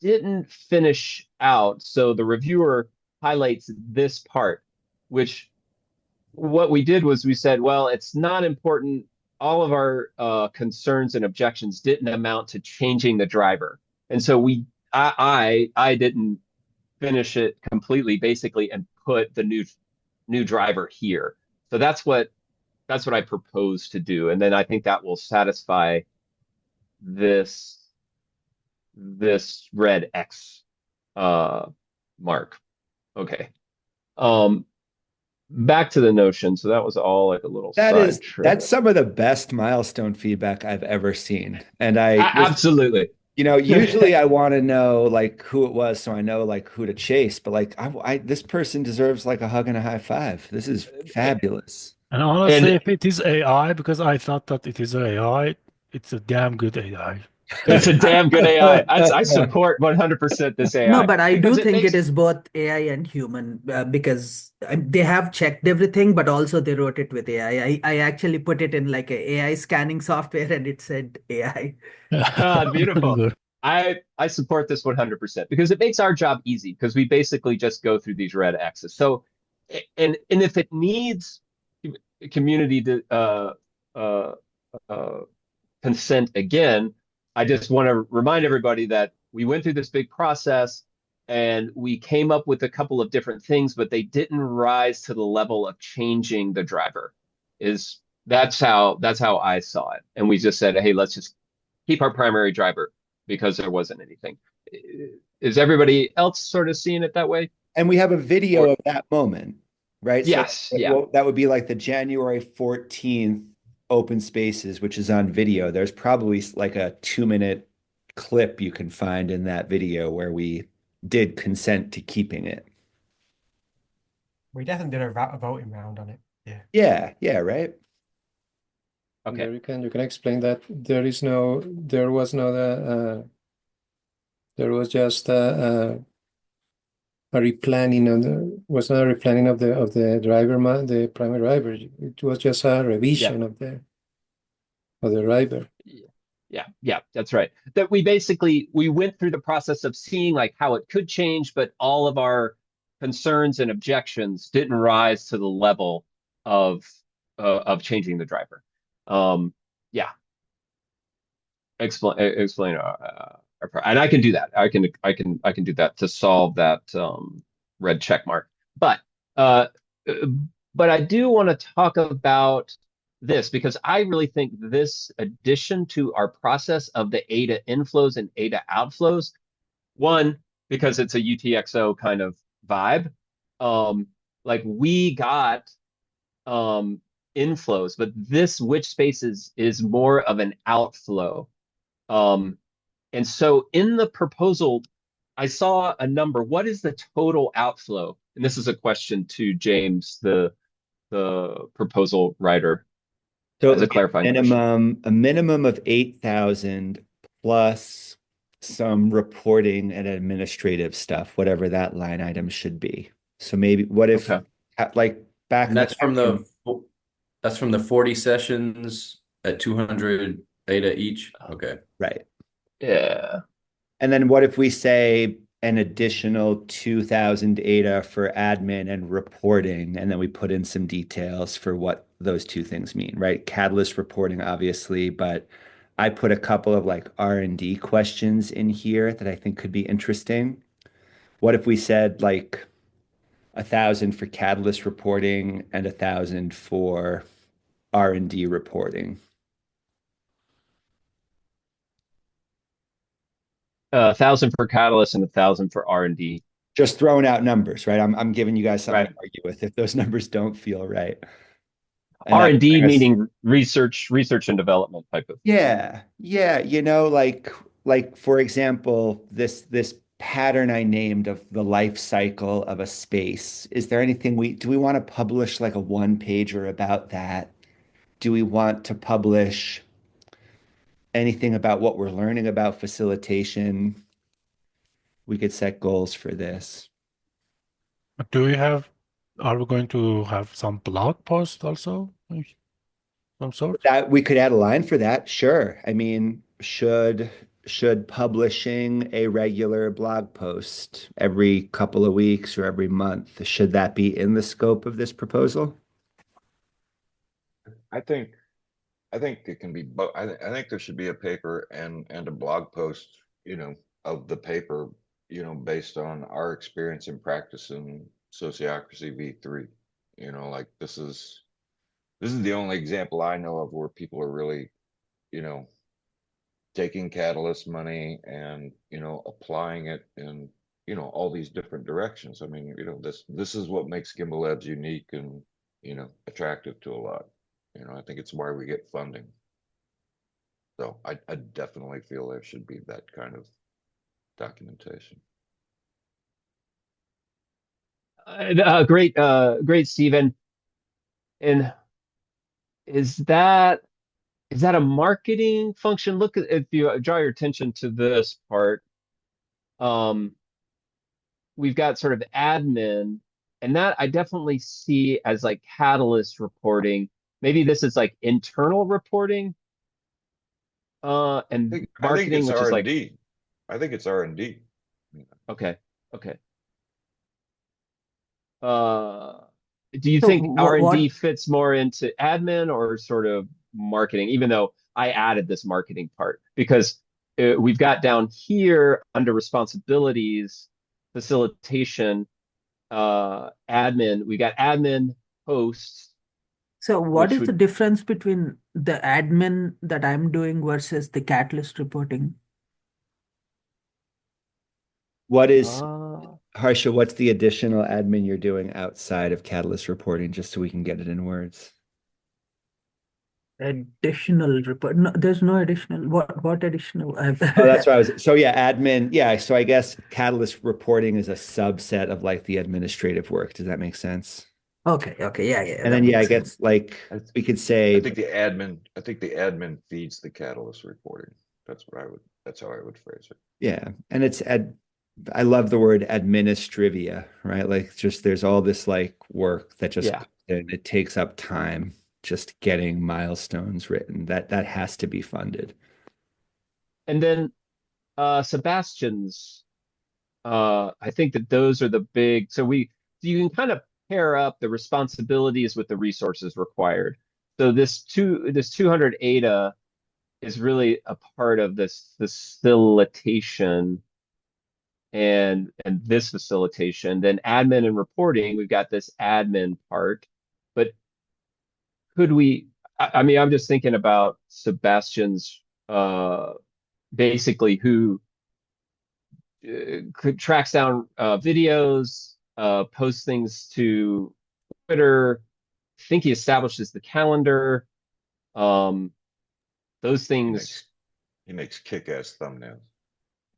didn't finish out. So the reviewer highlights this part, which what we did was we said, well, it's not important. All of our concerns and objections didn't amount to changing the driver. And so I didn't finish it completely, basically, and put the new driver here. So that's what I propose to do. And then I think that will satisfy this red X mark. Okay. Back to the Notion. So that was all like a little side trip. That's some of the best milestone feedback I've ever seen. And Absolutely. usually I want to know like who it was so I know like who to chase, but like this person deserves like a hug and a high five. This is fabulous. And honestly, And if it is AI, because I thought that it is AI, it's a damn good AI. it's a damn good AI. I support 100% this No, AI but I do because it think it makes is both AI and human because they have checked everything, but also they wrote it with AI. I actually put it in like a AI scanning software and it said AI. beautiful. Good. I support this 100% because it makes our job easy because we basically just go through these red X's. So, and if it needs community to uh, uh, consent again, I just want to remind everybody that we went through this big process and we came up with a couple of different things, but they didn't rise to the level of changing the driver. Is that's how I saw it. And we just said, hey, let's just keep our primary driver because there wasn't anything. Is everybody else sort of seeing it that way? And we have a video Or of that moment, right? yes, So yeah. that would be like the January 14th Open Spaces, which is on video. There's probably like a 2-minute clip you can find in that video where we did consent to keeping it. We definitely did a voting round on it. Yeah. Yeah, right. Okay. There you can explain that there was no there was just a replanning was not a replanning of the the primary driver. It was just a revision of the driver. Yeah, that's right. That we went through the process of seeing like how it could change, but all of our concerns and objections didn't rise to the level of changing the driver. Yeah, explain and I can do that. I can do that to solve that red check mark. But uh, but I do want to talk about this because I really think this addition to our process of the ADA inflows and ADA outflows, one, because it's a UTXO kind of vibe, like we got inflows, but this which spaces is more of an outflow. And so in the proposal, I saw a number. What is the total outflow? And this is a question to James, the proposal writer, So it as a would be clarifying question. a minimum of 8,000 plus some reporting and administrative stuff, whatever that line item should be. So maybe what if Okay. like back And that's from the 40 sessions at 200 ADA each. Okay. right. Yeah. And then what if we say an additional 2,000 ADA for admin and reporting, and then we put in some details for what those two things mean, right? Catalyst reporting, obviously, but I put a couple of like R&D questions in here that I think could be interesting. What if we said like 1,000 for catalyst reporting and 1,000 for R&D reporting? 1,000 for Catalyst and 1,000 for R&D. Just throwing out numbers, right? I'm giving you guys something Right. to argue with if those numbers don't feel right. And R&D meaning research and development type of. yeah, like for example, this pattern I named of the life cycle of a space. Is there anything do we want to publish like a one pager about that? Do we want to publish anything about what we're learning about facilitation? We could set goals for this. Are we going to have some blog post also? Some sort? That we could add a line for that, sure. I mean, should publishing a regular blog post every couple of weeks or every month, should that be in the scope of this proposal? I think it can be both. I think there should be a paper and a blog post, of the paper, based on our experience and practice in sociocracy V3. Like this is the only example I know of where people are really, taking Catalyst money and, applying it in, all these different directions. I mean, this is what makes Gimbalabs unique and, attractive to a lot. I think it's why we get funding. So I definitely feel there should be that kind of documentation. Great, Stephen. And is that a marketing function? Look at, if you draw your attention to this part, we've got sort of admin, and that I definitely see as like Catalyst reporting. Maybe this is like internal reporting, and I think marketing, it's which is like, R&D. I think it's R&D. okay. Do you So think R&D what? fits more into admin or sort of marketing, even though I added this marketing part? Because we've got down here under responsibilities, facilitation, admin, we got admin hosts, So what which is the would, difference between the admin that I'm doing versus the catalyst reporting? What is, uh, Harsha, what's the additional admin you're doing outside of Catalyst reporting, just so we can get it in words? Additional report? No, there's no additional. What additional? Oh, that's what I was. So yeah, admin. Yeah. So I guess Catalyst reporting is a subset of like the administrative work. Does that make sense? Okay, yeah, And that then yeah, I makes sense. guess like I th- we could I say, think the admin feeds the Catalyst reporting. That's how I would phrase it. yeah, and I love the word administrivia, right? Like just there's all this like work that just yeah. and it takes up time just getting milestones written. That has to be funded. And then Sebastian's, I think that those are the big, so you can kind of pair up the responsibilities with the resources required. So this 200 ADA is really a part of this facilitation and this facilitation. Then admin and reporting, we've got this admin part. But could we, I mean, I'm just thinking about Sebastian's basically who tracks down videos, posts things to Twitter. I think he establishes the calendar. Those He things, makes he makes kick-ass thumbnails.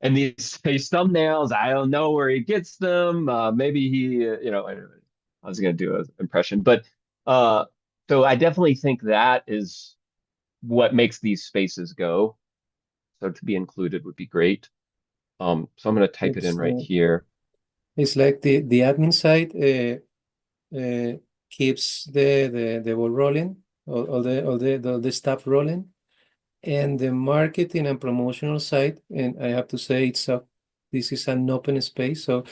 and these thumbnails, I don't know where he gets them. Maybe he, I was going to do an impression, but uh, so I definitely think that is what makes these spaces go. So to be included would be great. So I'm going to type it in It's right here. it's like the admin side keeps the ball rolling, all the stuff rolling, and the marketing and promotional side. And I have to say, this is an open space. So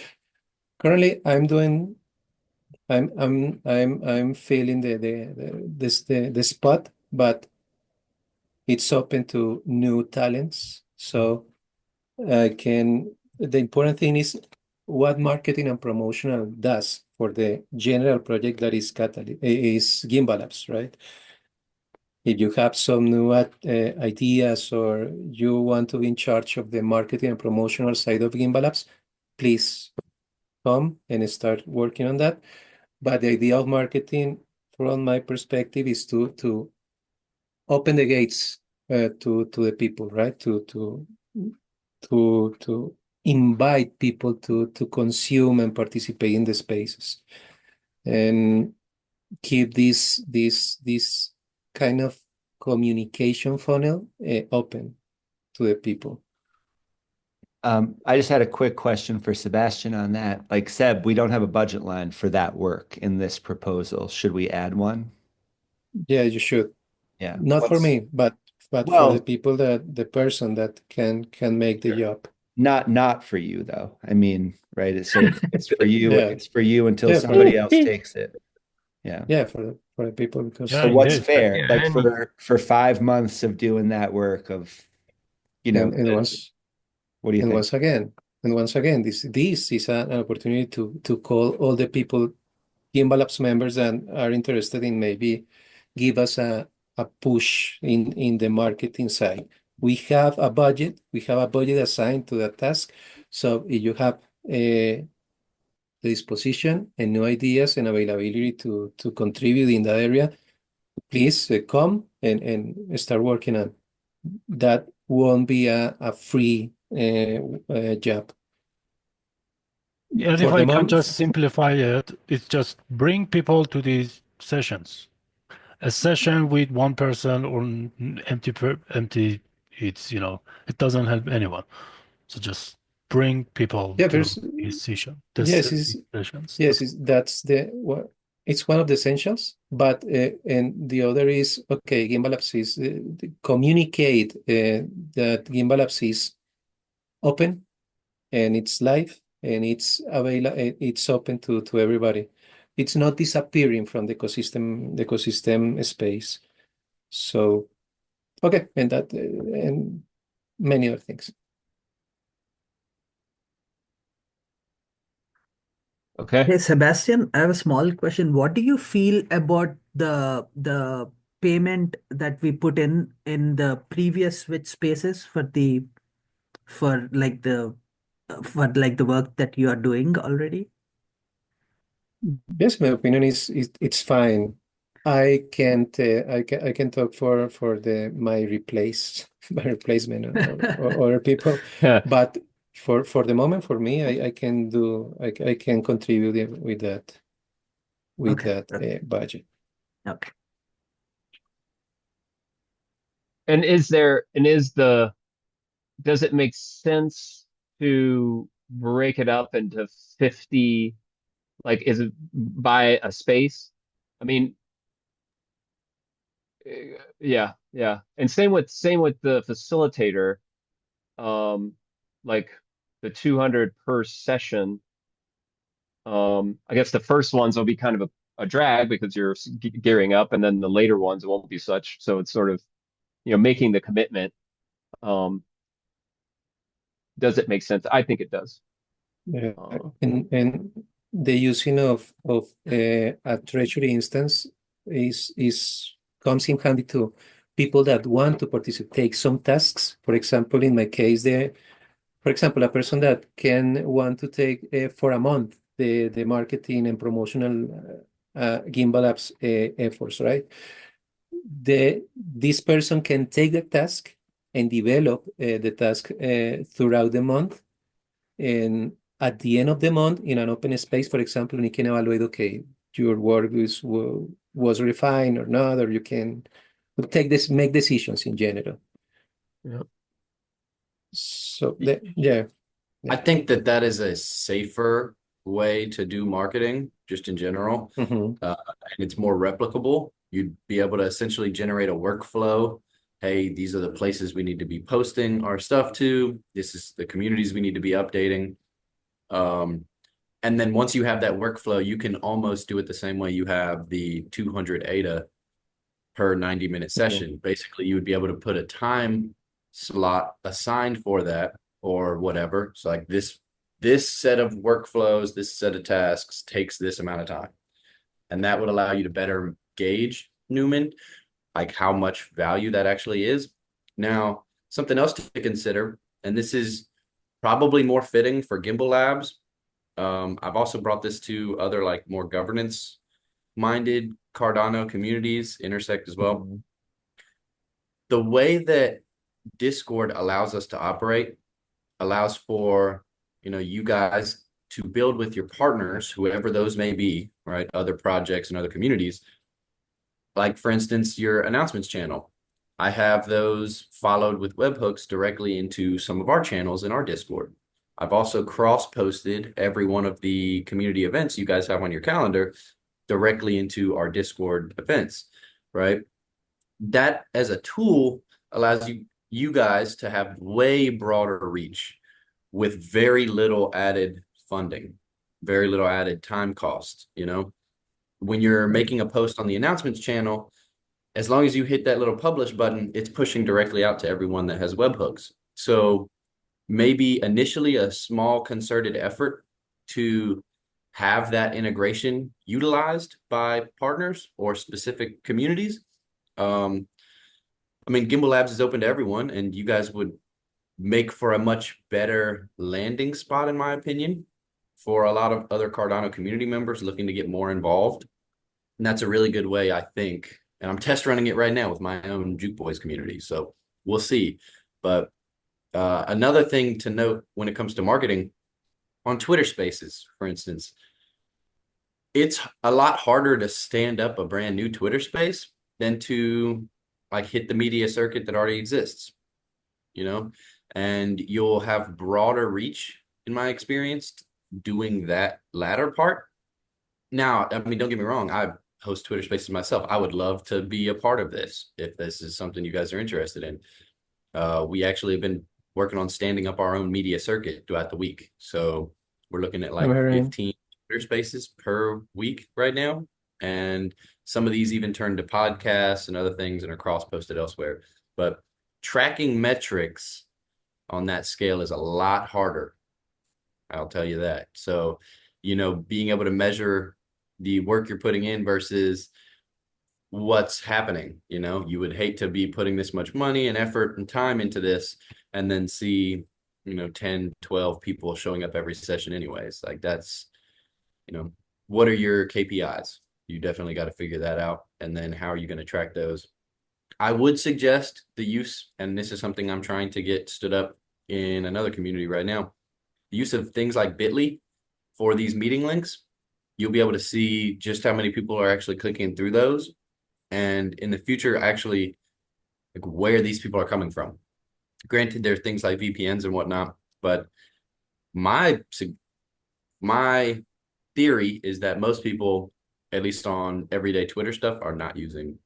currently, I'm filling the spot, but it's open to new talents. So the important thing is what marketing and promotional does for the general project that is Gimbalabs, right? If you have some new ideas or you want to be in charge of the marketing and promotional side of Gimbalabs, please come and start working on that. But the idea of marketing, from my perspective, is to open the gates to the people, right? To invite people to consume and participate in the spaces, and keep this kind of communication funnel open to the people. I just had a quick question for Sebastian on that. Like Seb, we don't have a budget line for that work in this proposal. Should we add one? Yeah, you should. Yeah. Not for me, but for the Well, people, the person that can make the job. not for you though. I mean, right? So it's for you. Yeah. It's for you until Yeah, somebody else takes it. Yeah. Yeah, for the people, because Yeah, So what's indeed. fair? Yeah, Like and for 5 months of doing that work of, and once what do you and think? once again, this is an opportunity to call all the people, Gimbalabs members that are interested in maybe give us a push in the marketing side. we have a budget. We have a budget assigned to that task. So if you have the disposition and new ideas and availability to contribute in that area, please come and start working on. That won't be a free job. And For if the I can moment, just simplify it, it's just bring people to these sessions. A session with one person or empty, it's, it doesn't help anyone. So just bring people yeah, to there's these yes, these sessions. yes, that's the what it's one of the essentials. But and the other is okay. Gimbalabs is communicate that Gimbalabs is open and it's live and it's available. It's open to everybody. It's not disappearing from the ecosystem space. So okay, and that and many other things. Okay. Hey Sebastian, I have a small question. What do you feel about the payment that we put in the previous switch spaces for like the work that you are doing already? Yes, my opinion is it's fine. I can't I can talk for the my my replacement or other people, Yeah. but for the moment for me I can do I can contribute with Okay. budget. Okay. And does it make sense to break it up into 50, like, is it by a space? I mean, yeah, yeah. And same with the facilitator, like the 200 per session. I guess the first ones will be kind of a drag because you're gearing up, and then the later ones won't be such. So it's sort of, making the commitment. Um, does it make sense? I think it does. Yeah, Uh, and the using of a treasury instance is comes in handy to people that want to participate, take some tasks. For example, in my case, for example, a person that can want to take for a month the marketing and promotional Gimbalabs efforts, right? This person can take the task and develop the task throughout the month, and at the end of the month, in an open space, for example, you can evaluate, okay, your work was refined or not, or you can make decisions in general. yeah. So yeah. I think that is a safer way to do marketing, just in general. Mhm. And it's more replicable. You'd be able to essentially generate a workflow. Hey, these are the places we need to be posting our stuff to. This is the communities we need to be updating. And then once you have that workflow, you can almost do it the same way you have the 200 ADA per 90-minute session. Basically, you would be able to put a time slot assigned for that or whatever. So like this set of workflows, this set of tasks takes this amount of time. And that would allow you to better gauge Newman, like how much value that actually is. Now, something else to consider, and this is probably more fitting for Gimbalabs. I've also brought this to other like more governance minded Cardano communities, Intersect as well. Mhm. The way that Discord allows us to operate allows for, you guys to build with your partners, whoever those may be, right? Other projects and other communities. Like, for instance, your announcements channel. I have those followed with webhooks directly into some of our channels in our Discord. I've also cross-posted every one of the community events you guys have on your calendar directly into our Discord events, right? That as a tool allows you guys to have way broader reach with very little added funding, very little added time cost, When you're making a post on the announcements channel, as long as you hit that little publish button, it's pushing directly out to everyone that has webhooks. So maybe initially a small concerted effort to have that integration utilized by partners or specific communities. I mean, Gimbal Labs is open to everyone, and you guys would make for a much better landing spot, in my opinion, for a lot of other Cardano community members looking to get more involved. And that's a really good way, I think. And I'm test running it right now with my own Juke Boys community. So we'll see. But another thing to note when it comes to marketing on Twitter Spaces, for instance, it's a lot harder to stand up a brand new Twitter space than to like hit the media circuit that already exists, you know, and you'll have broader reach in my experience doing that latter part. Now, I mean, don't get me wrong, I host Twitter spaces myself. I would love to be a part of this if this is something you guys are interested in. We actually have been working on standing up our own media circuit throughout the week. So we're looking at like 15 Twitter spaces per week right now. And some of these even turn to podcasts and other things and are cross-posted elsewhere. But tracking metrics on that scale is a lot harder. I'll tell you that. So, you know, being able to measure the work you're putting in versus what's happening, you know, you would hate to be putting this much money and effort and time into this and then see, you know, 10, 12 people showing up every session anyways. Like that's, you know, what are your KPIs? You definitely got to figure that out. And then how are you going to track those? I would suggest the use, and this is something I'm trying to get stood up in another community right now, the use of things like Bitly for these meeting links. You'll be able to see just how many people are actually clicking through those. And in the future, actually, like where these people are coming from. Granted, there's things like VPNs and whatnot, but my theory is that most people, at least on everyday Twitter stuff, they're not using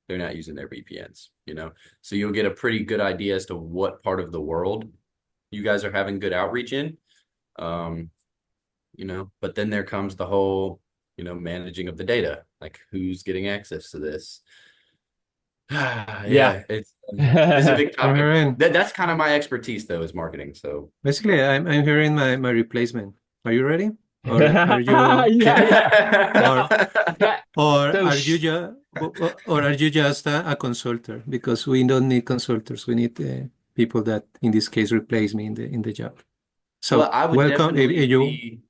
their VPNs, you know? So you'll get a pretty good idea as to what part of the world you guys are having good outreach in. You know, but then there comes the whole, you know, managing of the data, like who's getting access to this. Yeah. It's a big I'm topic. hearing That's kind of my expertise though, is marketing. So basically I'm hearing my replacement. Are you ready? Or are you Yeah. or So are you just or are you just a consultant? Because we don't need consultants. We need people that in this case replace me in the job. So well, I would welcome definitely if you be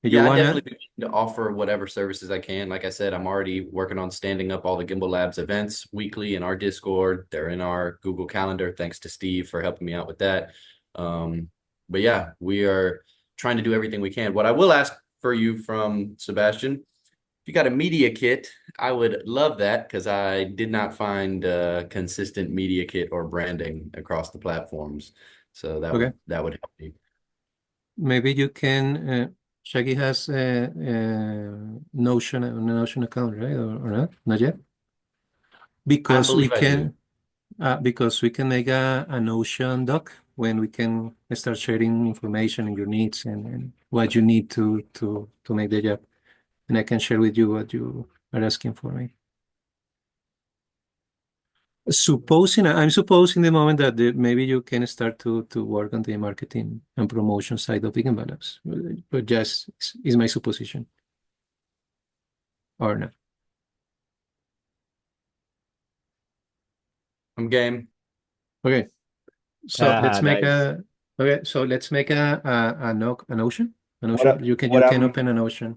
if you Yeah, I wanna. definitely be keen to offer whatever services I can. Like I said, I'm already working on standing up all the Gimbal Labs events weekly in our Discord. They're in our Google Calendar. Thanks to Steve for helping me out with that. But yeah, we are trying to do everything we can. What I will ask for you from Sebastian, if you got a media kit, I would love that because I did not find consistent media kit or branding across the platforms. So Okay. that would help me. Maybe you can. Shaggy has a Notion account, right? Or not? Not yet. Because we believe I do. can. Because we can make a Notion doc when we can start sharing information and your needs and what you need to make the job. And I can share with you what you are asking for me. I'm supposing the moment that maybe you can start to work on the marketing and promotion side of Gimbalabs, but just is my supposition or not. I'm game. Okay, so let's make nice. a Notion. What You what can I'm open a Notion.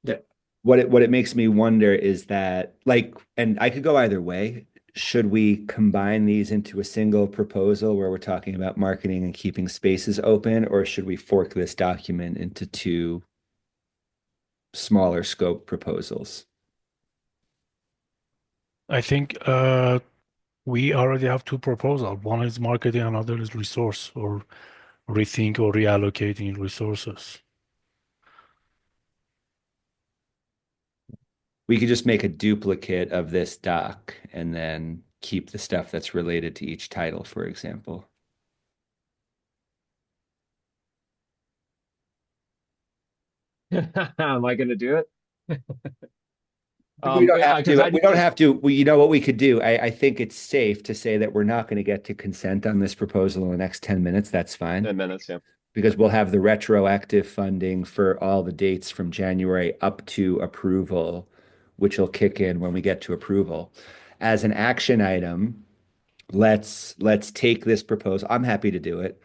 Yeah. what it makes me wonder is that like, and I could go either way. Should we combine these into a single proposal where we're talking about marketing and keeping spaces open, or should we fork this document into two smaller scope proposals? I think we already have two proposals. One is marketing, another is resource or rethink or reallocating resources. We could just make a duplicate of this doc and then keep the stuff that's related to each title, for example. Am I going to do it? We don't have Because to. We don't have to. You know what we could do? I think it's safe to say that we're not going to get to consent on this proposal in the next 10 minutes. That's fine. 10 minutes, yeah. Because we'll have the retroactive funding for all the dates from January up to approval, which will kick in when we get to approval. As an action item, let's take this proposal. I'm happy to do it.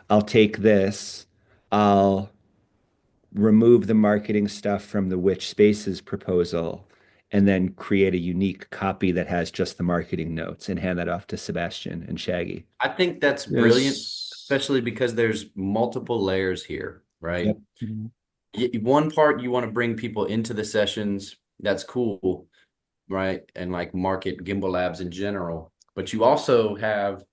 I'll take this. I'll remove the marketing stuff from the Which Spaces proposal and then create a unique copy that has just the marketing notes and hand that off to Sebastian and Shaggy. I think that's brilliant, Yes. especially because there's multiple layers here, right? Yep. One part you want to bring people into the sessions, that's cool, right? And like market Gimbalabs in general, but you also have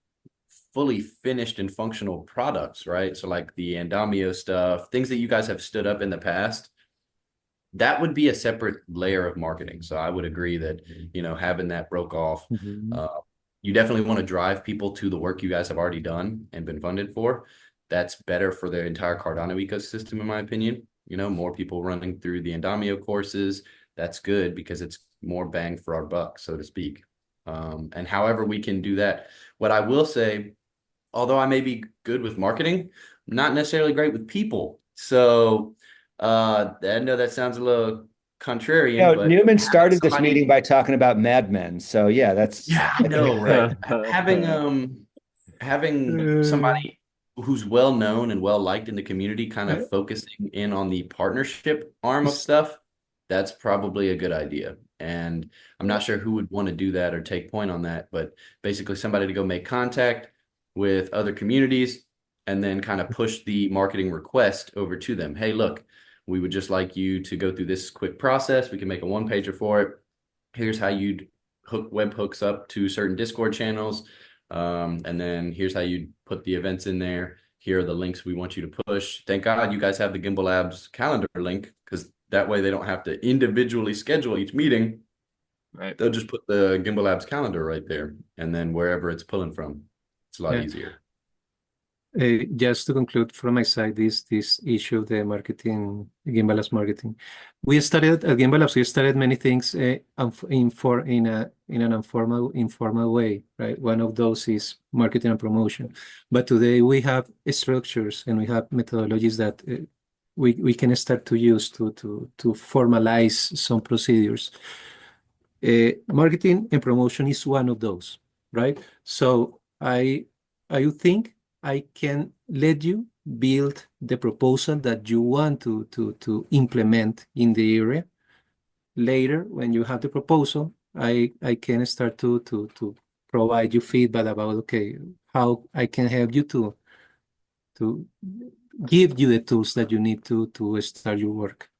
fully finished and functional products, right? So like the Andamio stuff, things that you guys have stood up in the past, that would be a separate layer of marketing. So I would agree that, having that broke off, you definitely want to drive people to the work you guys have already done and been funded for. That's better for the entire Cardano ecosystem, in my opinion. More people running through the Andamio courses, that's good because it's more bang for our buck, so to speak. And however we can do that, what I will say, although I may be good with marketing, I'm not necessarily great with people. So I know that sounds a little contrarian, but Newman started this somebody- meeting by talking about Mad Men. So yeah, that's I know, right? having somebody who's well known and well liked in the community kind of focusing in on the partnership arm of stuff, that's probably a good idea. And I'm not sure who would want to do that or take point on that, but basically somebody to go make contact with other communities and then kind of push the marketing request over to them. Hey, look, we would just like you to go through this quick process. We can make a one-pager for it. Here's how you'd hook webhooks up to certain Discord channels. And then here's how you put the events in there. Here are the links we want you to push. Thank God you guys have the Gimbalabs calendar link, because that way they don't have to individually schedule each meeting. Right. They'll just put the Gimbalabs calendar right there, and then wherever it's pulling from, it's a lot easier. Just to conclude from my side, this issue of the marketing, Gimbalabs marketing, we started at Gimbalabs. We started many things in an informal way, right? One of those is marketing and promotion. But today we have structures and we have methodologies that we can start to use to formalize some procedures. Marketing and promotion is one of those, right? So I think I can let you build the proposal that you want to implement in the area. Later, when you have the proposal, I can start to provide you feedback about, okay, how I can help you to give you the tools that you need to start your work.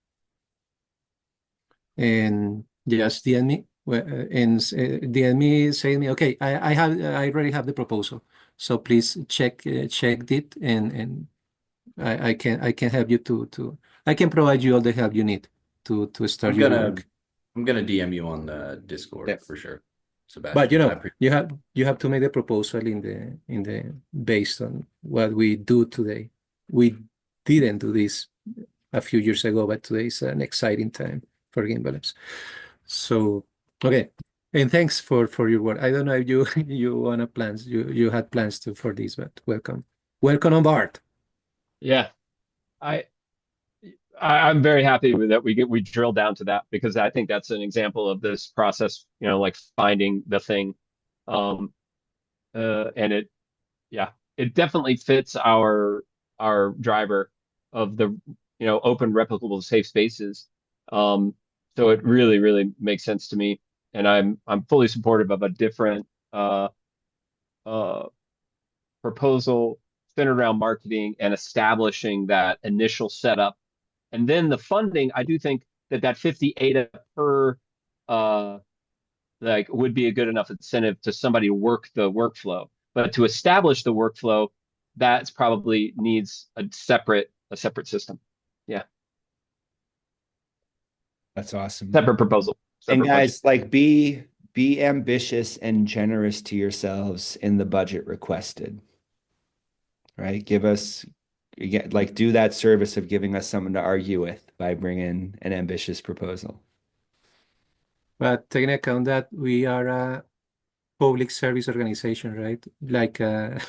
And just DM me DM me, say me, okay, I already have the proposal. So please check it, and I can help you to I can provide you all the help you need to start your work. I'm gonna DM you on the Discord for sure, Sebastian. But you have to make the proposal in the based on what we do today. We didn't do this a few years ago, but today is an exciting time for Gimbalabs. So okay. And thanks for your work. I don't know if you wanna plans you had plans for this, but welcome on board. Yeah, I'm very happy with that. We drill down to that, because I think that's an example of this process. Like finding the thing, and it definitely fits our driver of the open, replicable, safe spaces. So it really makes sense to me. And I'm fully supportive of a different proposal centered around marketing and establishing that initial setup. And then the funding, I do think that 58 per would be a good enough incentive to somebody to work the workflow. But to establish the workflow, that's probably needs a separate system. Yeah. That's awesome. Separate proposal. And guys, like be ambitious and generous to yourselves in the budget requested. Right? Do that service of giving us someone to argue with by bringing an ambitious proposal. But taking account that we are a public service organization, right? Like the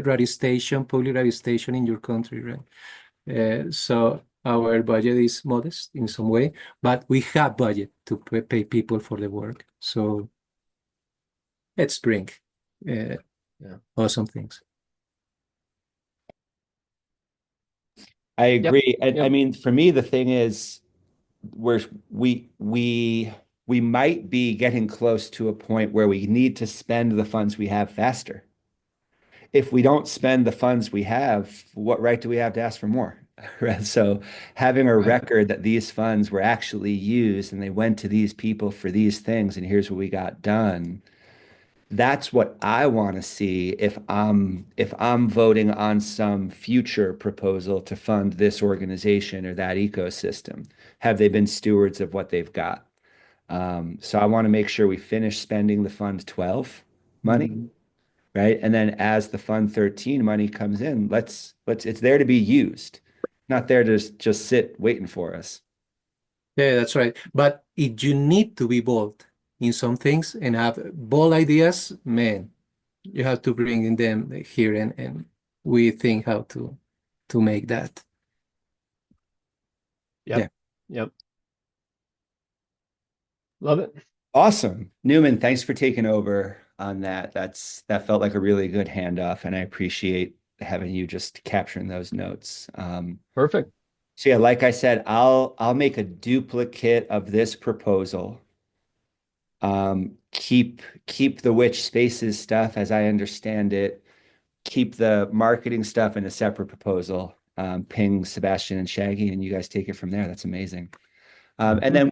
radio station, public radio station in your country, right? So our budget is modest in some way, but we have budget to pay people for the work. So let's bring Yeah. awesome things. I agree. And I Yep. mean, for me, the thing is, we're we might be getting close to a point where we need to spend the funds we have faster. If we don't spend the funds we have, what right do we have to ask for more? Right. So having a Right. record that these funds were actually used and they went to these people for these things, and here's what we got done. That's what I want to see if I'm voting on some future proposal to fund this organization or that ecosystem. Have they been stewards of what they've got? So I want to make sure we finish spending the Fund 12 money, Mhm. right? And then as the Fund 13 money comes in, let's it's there to be used, not there to just sit waiting for us. Yeah, that's right. But if you need to be bold in some things and have bold ideas, man, you have to bring in them here and we think how to make that. Yep. Yeah. Yep. Love it. Awesome. Newman, thanks for taking over on that. That felt like a really good handoff, and I appreciate having you just capturing those notes. Perfect. So yeah, like I said, I'll make a duplicate of this proposal. Keep the which spaces stuff as I understand it. Keep the marketing stuff in a separate proposal. Ping Sebastian and Shaggy, and you guys take it from there. That's amazing. And then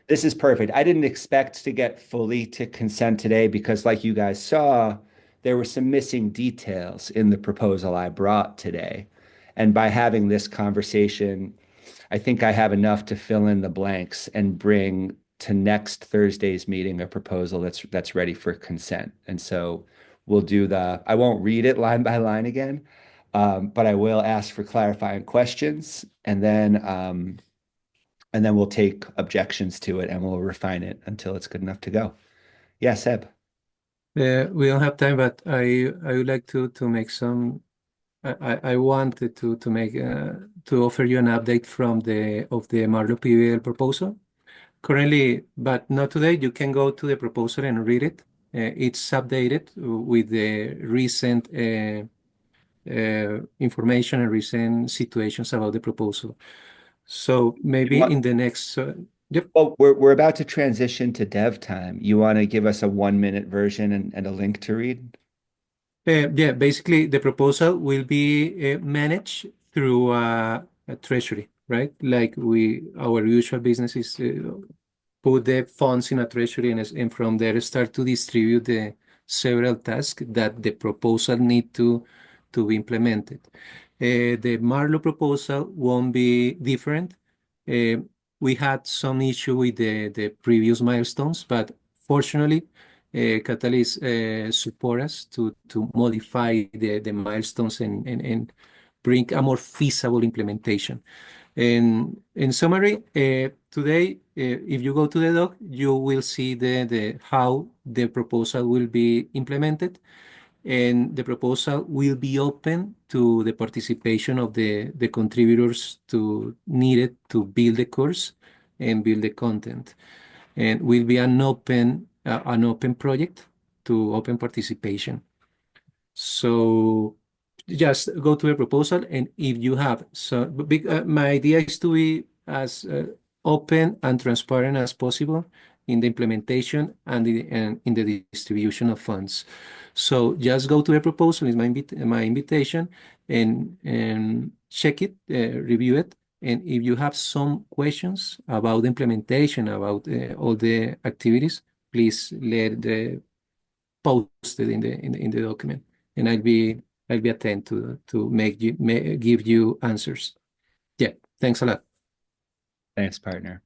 this is perfect. I didn't expect to get fully to consent today because, like you guys saw, there were some missing details in the proposal I brought today. And by having this conversation, I think I have enough to fill in the blanks and bring to next Thursday's meeting a proposal that's ready for consent. And so I won't read it line by line again, but I will ask for clarifying questions, and then we'll take objections to it and we'll refine it until it's good enough to go. Yeah, Seb. We don't have time, but I would like to make some. I wanted to make to offer you an update from the Marlow PBL proposal. Currently, but not today. You can go to the proposal and read it. It's updated with the recent information and recent situations about the proposal. So maybe in the next, yep. Well, we're about to transition to dev time. You want to give us a 1 minute version and a link to read? Yeah, basically the proposal will be managed through a treasury, right? Like our usual business is put the funds in a treasury and from there start to distribute the several tasks that the proposal need to be implemented. The Marlow proposal won't be different. Uh, we had some issue with the previous milestones, but fortunately, Catalyst support us to modify the milestones and bring a more feasible implementation. And in summary, today, if you go to the doc, you will see the how the proposal will be implemented, and the proposal will be open to the participation of the contributors to needed to build the course and build the content, and will be an open project to open participation. So just go to a proposal, and if you have my idea is to be as open and transparent as possible in the implementation and in the distribution of funds. So just go to the proposal is my invitation, and check it, review it, and if you have some questions about the implementation, about all the activities, please let the posted in the document, and I'll be attent to give you answers. Yeah, thanks a lot. Thanks, partner.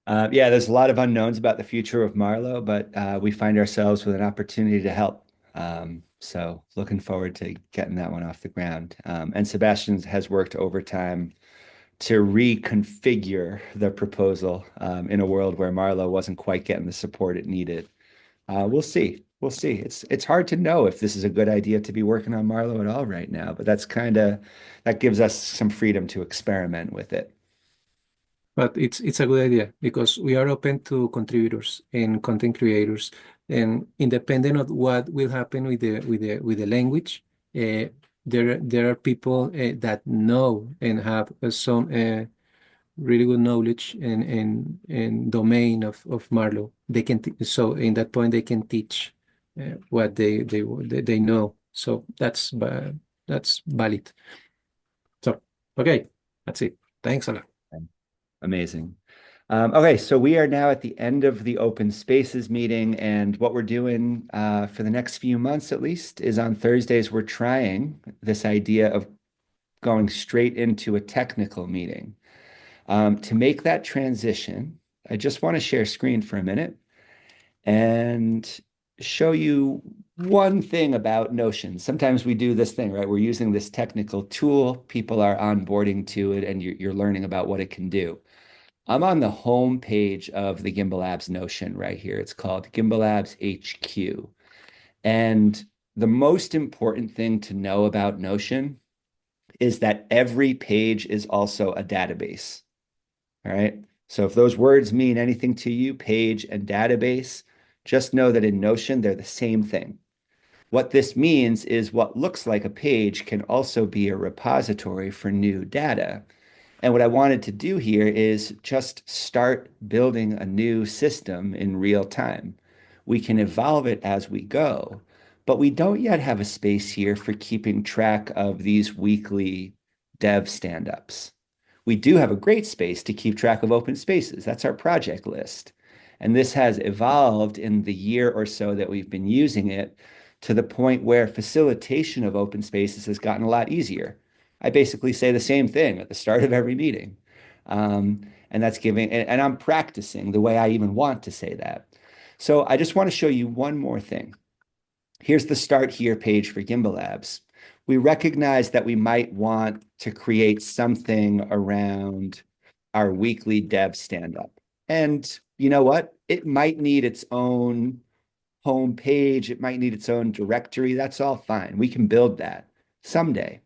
Yeah, there's a lot of unknowns about the future of Marlow, but we find ourselves with an opportunity to help. So looking forward to getting that one off the ground. And Sebastian has worked overtime to reconfigure the proposal in a world where Marlow wasn't quite getting the support it needed. We'll see. We'll see. It's hard to know if this is a good idea to be working on Marlow at all right now, but that gives us some freedom to experiment with it. But it's a good idea because we are open to contributors and content creators. And independent of what will happen with the language, there are people that know and have some really good knowledge and domain of Marlowe. They can so in that point they can teach what they know. So that's valid. So okay, that's it. Thanks a lot. Amazing. Okay, so we are now at the end of the Open Spaces meeting, and what we're doing for the next few months at least is on Thursdays, we're trying this idea of going straight into a technical meeting. To make that transition, I just want to share screen for a minute and show you one thing about Notion. Sometimes we do this thing, right? We're using this technical tool, people are onboarding to it, and you're learning about what it can do. I'm on the home page of the Gimbalabs Notion right here. It's called Gimbalabs HQ. And the most important thing to know about Notion is that every page is also a database. All right. So if those words mean anything to you, page and database, just know that in Notion, they're the same thing. What this means is what looks like a page can also be a repository for new data. And what I wanted to do here is just start building a new system in real time. We can evolve it as we go, but we don't yet have a space here for keeping track of these weekly dev stand-ups. We do have a great space to keep track of open spaces. That's our project list. And this has evolved in the year or so that we've been using it to the point where facilitation of open spaces has gotten a lot easier. I basically say the same thing at the start of every meeting. And that's giving, and I'm practicing the way I even want to say that. So I just want to show you one more thing. Here's the Start Here page for Gimbalabs. We recognize that we might want to create something around our weekly dev stand-up. And you know what? It might need its own home page. It might need its own directory. That's all fine. We can build that someday.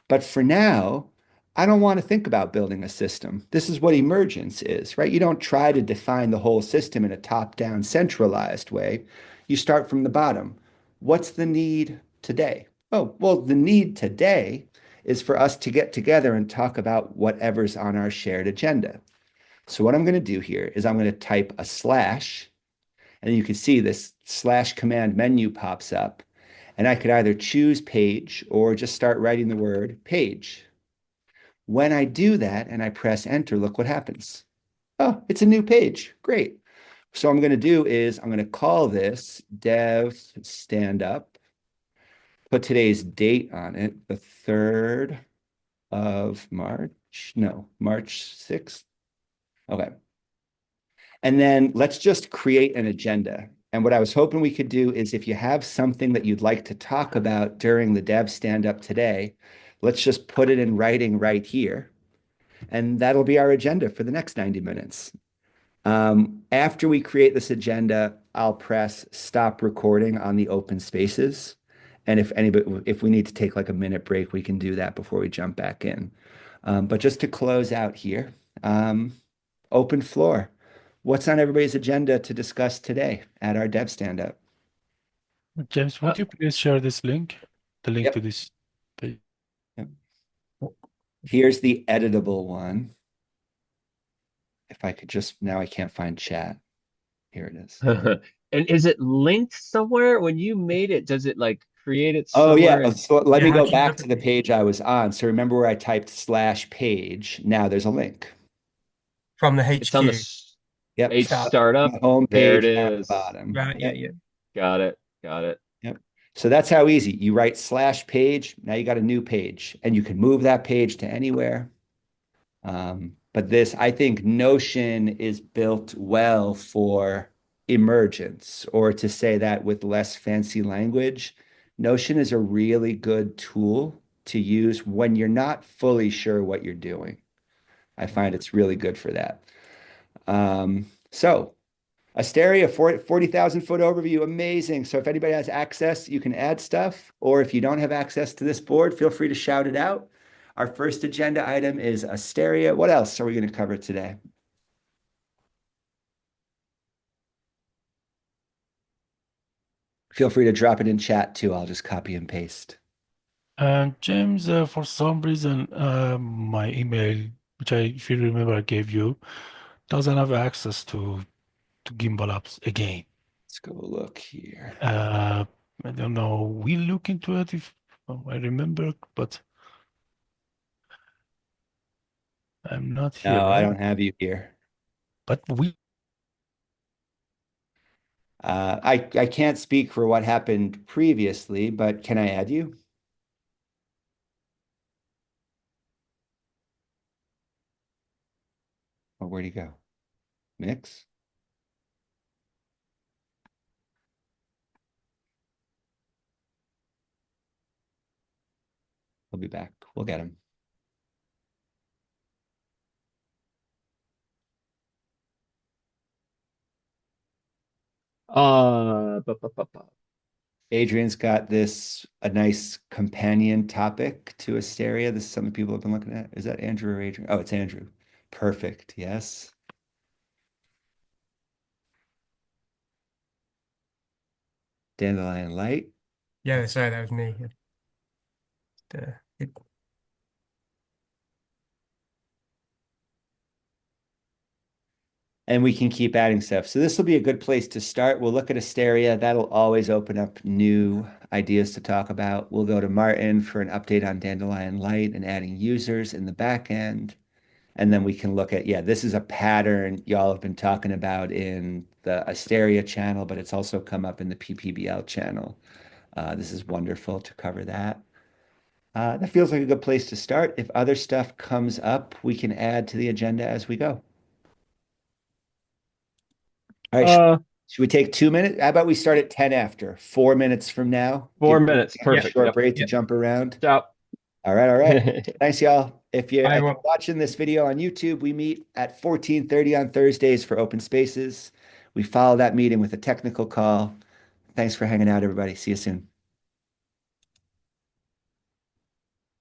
But for now, I don't want to think about building a system. This is what emergence is, right? You don't try to define the whole system in a top-down centralized way. You start from the bottom. What's the need today? Oh, well, the need today is for us to get together and talk about whatever's on our shared agenda. So what I'm going to do here is I'm going to type a slash, and you can see this slash command menu pops up. And I could either choose page or just start writing the word page. When I do that and I press enter, look what happens. Oh, it's a new page. Great. So what I'm going to do is I'm going to call this dev stand up, put today's date on it, the 3rd of March. No, March 6th. Okay. And then let's just create an agenda. And what I was hoping we could do is if you have something that you'd like to talk about during the dev stand-up today, let's just put it in writing right here. And that'll be our agenda for the next 90 minutes. After we create this agenda, I'll press stop recording on the open spaces. And if we need to take like a minute break, we can do that before we jump back in. But just to close out here, open floor. What's on everybody's agenda to discuss today at our dev stand-up? James, would you please share this link, the link Yep. to this page? Yep. Here's the editable one. If I could just, now I can't find chat. Here it is. And is it linked somewhere? When you made it, does it like create it Oh somewhere? yeah, so let me Yeah, go actually, back to the page I was on. So remember where I typed slash page? Now there's a link. from the It's on the HQ. Yep. H startup. Home There it page at the is. bottom. Right, yeah, Yep. yeah. Got it. Got it. Yep. So that's how easy. You write slash page, now you got a new page, and you can move that page to anywhere. But this, I think Notion is built well for emergence, or to say that with less fancy language, Notion is a really good tool to use when you're not fully sure what you're doing. I find it's really good for that. So Asteria, 40,000 foot overview, amazing. So if anybody has access, you can add stuff, or if you don't have access to this board, feel free to shout it out. Our first agenda item is Asteria. What else are we going to cover today? Feel free to drop it in chat too. I'll just copy and paste. And James, for some reason, my email, which if you remember, I gave you, doesn't have access to Gimbalabs again. Let's go look here. I don't know. We look into it if I remember, but I'm not here, No, I right? don't have you here. But we I can't speak for what happened previously, but can I add you? Oh, where'd he go? Mix? He'll be back. We'll get him. Adrian's got a nice companion topic to Asteria. This is something people have been looking at. Is that Andrew or Adrian? Oh, it's Andrew. Perfect. Yes. Dandelion light. Yeah, sorry, that was me. It, And we can keep adding stuff. So this will be a good place to start. We'll look at Asteria. That'll always open up new ideas to talk about. We'll go to Martin for an update on Dandelion Light and adding users in the back end. And then we can look at, yeah, this is a pattern y'all have been talking about in the Asteria channel, but it's also come up in the PPBL channel. This is wonderful to cover that. That feels like a good place to start. If other stuff comes up, we can add to the agenda as we go. All right, should we take 2 minutes? How about we start at 10 after, 4 minutes from now? 4 minutes. A Perfect. short Yep. break to jump around. Ciao. All right, all right. Thanks, y'all. If I you're will- watching this video on YouTube, we meet at 14:30 on Thursdays for Open Spaces. We follow that meeting with a technical call. Thanks for hanging out, everybody. See you soon.